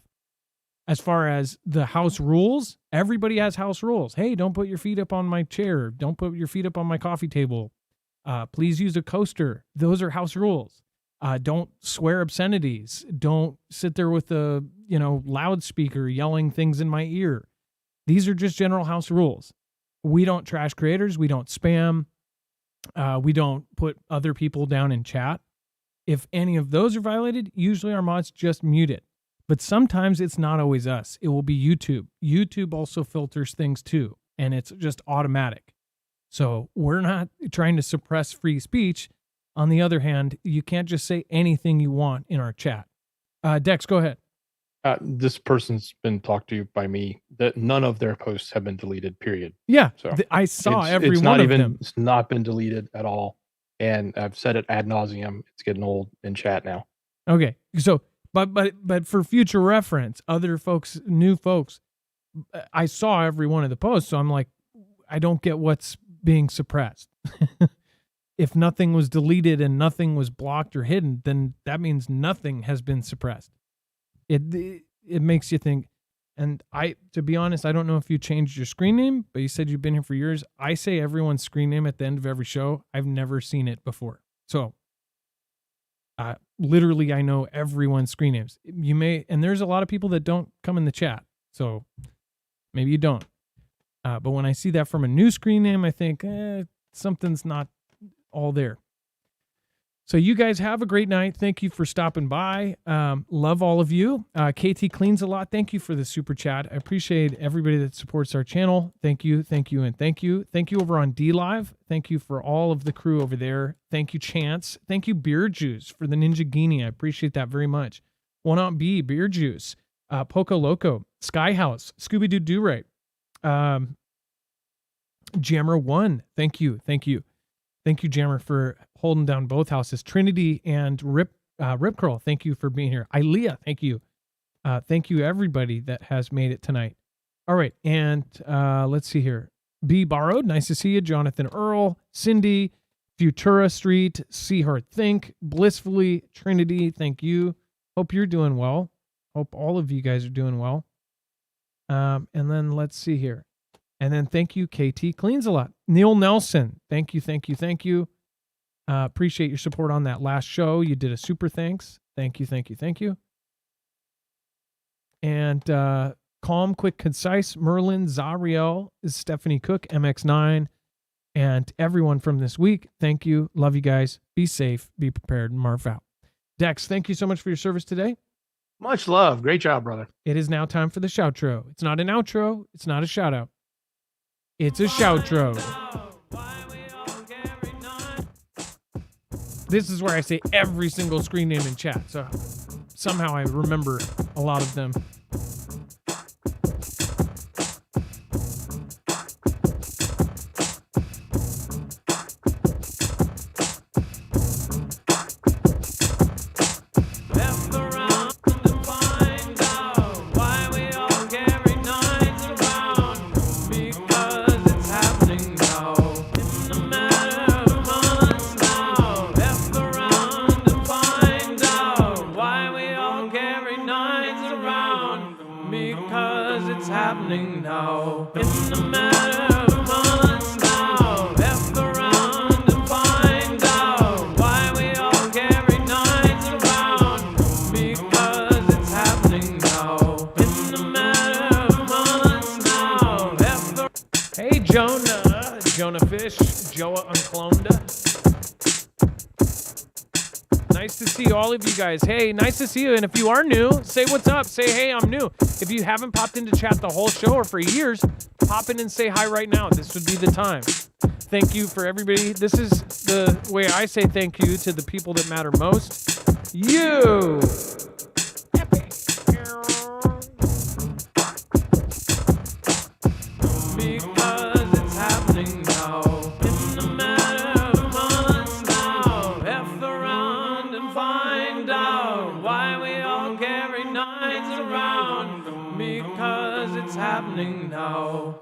As far as the house rules, everybody has house rules. Hey, don't put your feet up on my chair. Don't put your feet up on my coffee table. Please use a coaster. Those are house rules. Don't swear obscenities. Don't sit there with a loudspeaker yelling things in my ear. These are just general house rules. We don't trash creators. We don't spam. We don't put other people down in chat. If any of those are violated, usually our mods just mute it. But sometimes it's not always us. It will be YouTube. YouTube also filters things too, and it's just automatic. So we're not trying to suppress free speech. On the other hand, you can't just say anything you want in our chat. Dex, go ahead. This person's been talked to by me that none of their posts have been deleted, period. Yeah, So I saw it's every not one of even, them. It's not been deleted at all. And I've said it ad nauseum. It's getting old in chat now. Okay, so but for future reference, other folks, new folks, I saw every one of the posts, so I'm like, I don't get what's being suppressed. If nothing was deleted and nothing was blocked or hidden, then that means nothing has been suppressed. It makes you think. And to be honest, I don't know if you changed your screen name, but you said you've been here for years. I say everyone's screen name at the end of every show. I've never seen it before. So literally, I know everyone's screen names. You may, and there's a lot of people that don't come in the chat. So maybe you don't. But when I see that from a new screen name, I think something's not all there. So you guys have a great night. Thank you for stopping by. Love all of you. KT Cleans a lot. Thank you for the super chat. I appreciate everybody that supports our channel. Thank you, thank you, and thank you. Thank you over on DLive. Thank you for all of the crew over there. Thank you, Chance. Thank you, Beer Juice, for the Ninja Guinea. I appreciate that very much. One Not B, Beer Juice, Poco Loco, Sky House, Scooby Doo Do Right, Jammer One. Thank you, thank you. Thank you, Jammer, for holding down both houses. Trinity and Rip Curl, thank you for being here. Ilea, thank you. Thank you, everybody that has made it tonight. All right, and let's see here. B. Borrowed, nice to see you. Jonathan Earl, Cindy, Futura Street, See Her Think, Blissfully, Trinity, thank you. Hope you're doing well. Hope all of you guys are doing well. And then let's see here. And then thank you, KT Cleans a lot. Neil Nelson, thank you, thank you, thank you. Appreciate your support on that last show. You did a super thanks. Thank you, thank you, thank you. And Calm, Quick, Concise, Merlin, Zariel, Stephanie Cook, MX9, and everyone from this week. Thank you. Love you guys. Be safe. Be prepared. Marf out. Dex, thank you so much for your service today. Much love. Great job, brother. It is now time for the shoutro. It's not an outro. It's not a shout out. It's a shoutro. This is where I say every single screen name in chat. So somehow I remember a lot of them. Jonah Fish, Joa Uncloned. Nice to see all of you guys. Hey, nice to see you. And if you are new, say what's up. Say, hey, I'm new. If you haven't popped into chat the whole show or for years, pop in and say hi right now. This would be the time. Thank you for everybody. This is the way I say thank you to the people that matter most. You. Happening now. In the matter of months now. F around and find out why we all carry knives around. Because it's happening now.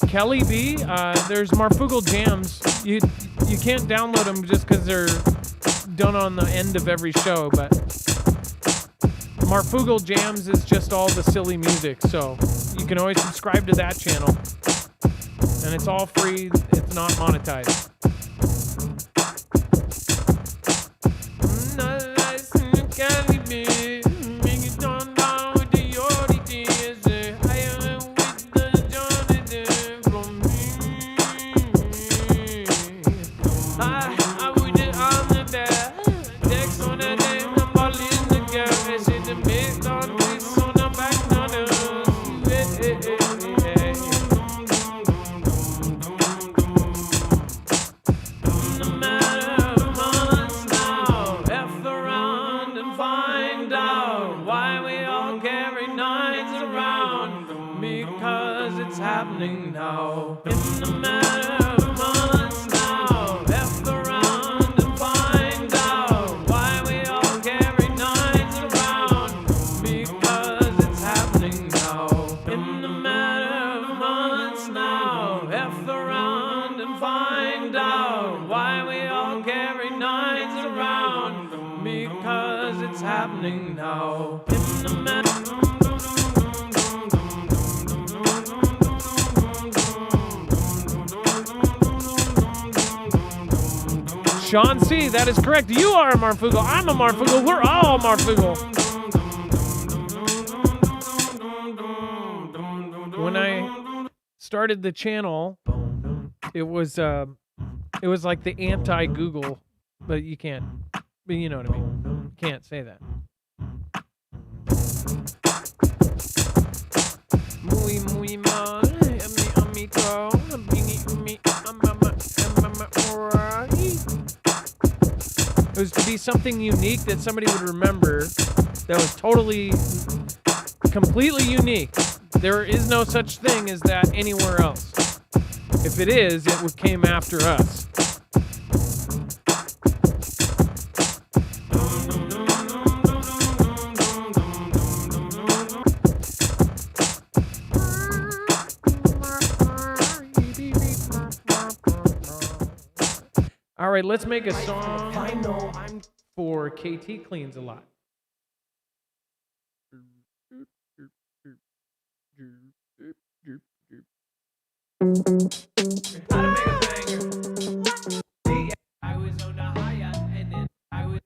Kelly B, there's Marfoogle jams. You can't download them just because they're done on the end of every show, but Marfoogle Jams is just all the silly music, so you can always subscribe to that channel. And it's all free, it's not monetized. Happening now. In the matter of months now, F around and find out why we all carry knives around. Because it's happening now. In the matter of months now, F around and find out why we all carry knives around. Because it's happening now. In the matter. Sean C., that is correct. You are a Marfoogle. I'm a Marfoogle. We're all Marfoogle. When I started the channel, it was like the anti-Google, but you can't. But you know what I mean. Can't say that. Muy muy mal, amigo, It was to be something unique that somebody would remember that was totally, completely unique. There is no such thing as that anywhere else. If it is, it came after us. All right, let's make a song for KT Cleans a Lot. How to make a banger. I was on the high and then I was.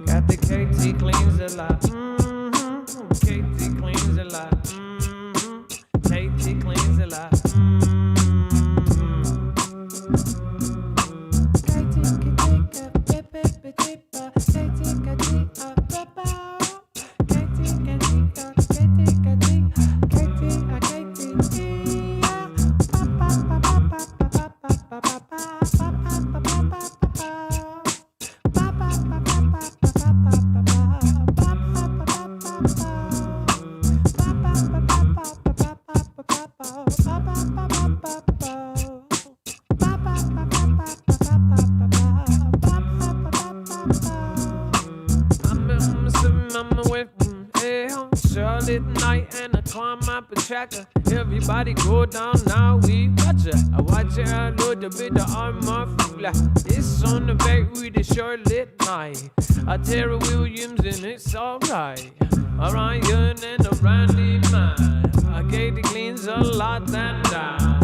Got the KT cleans a lot. KT cleans a lot. KT cleans a lot. Charlotte night and I climb my tracker. Everybody go down now, we watch her. I watch her, I load a bit of Marfoogle. It's on the back with the Charlotte night. I Tara Williams and it's alright. Orion and a Randy man. I Katie cleans a lot and down.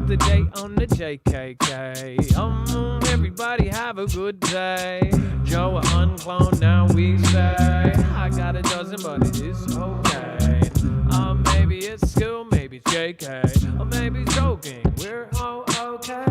The day on the JKK. Everybody have a good day. Joe uncloned, now we say. I got a dozen, but it is okay. Maybe it's school, maybe it's JK, or maybe it's joking. We're all okay.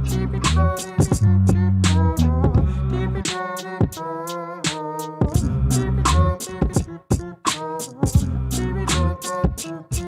Keep it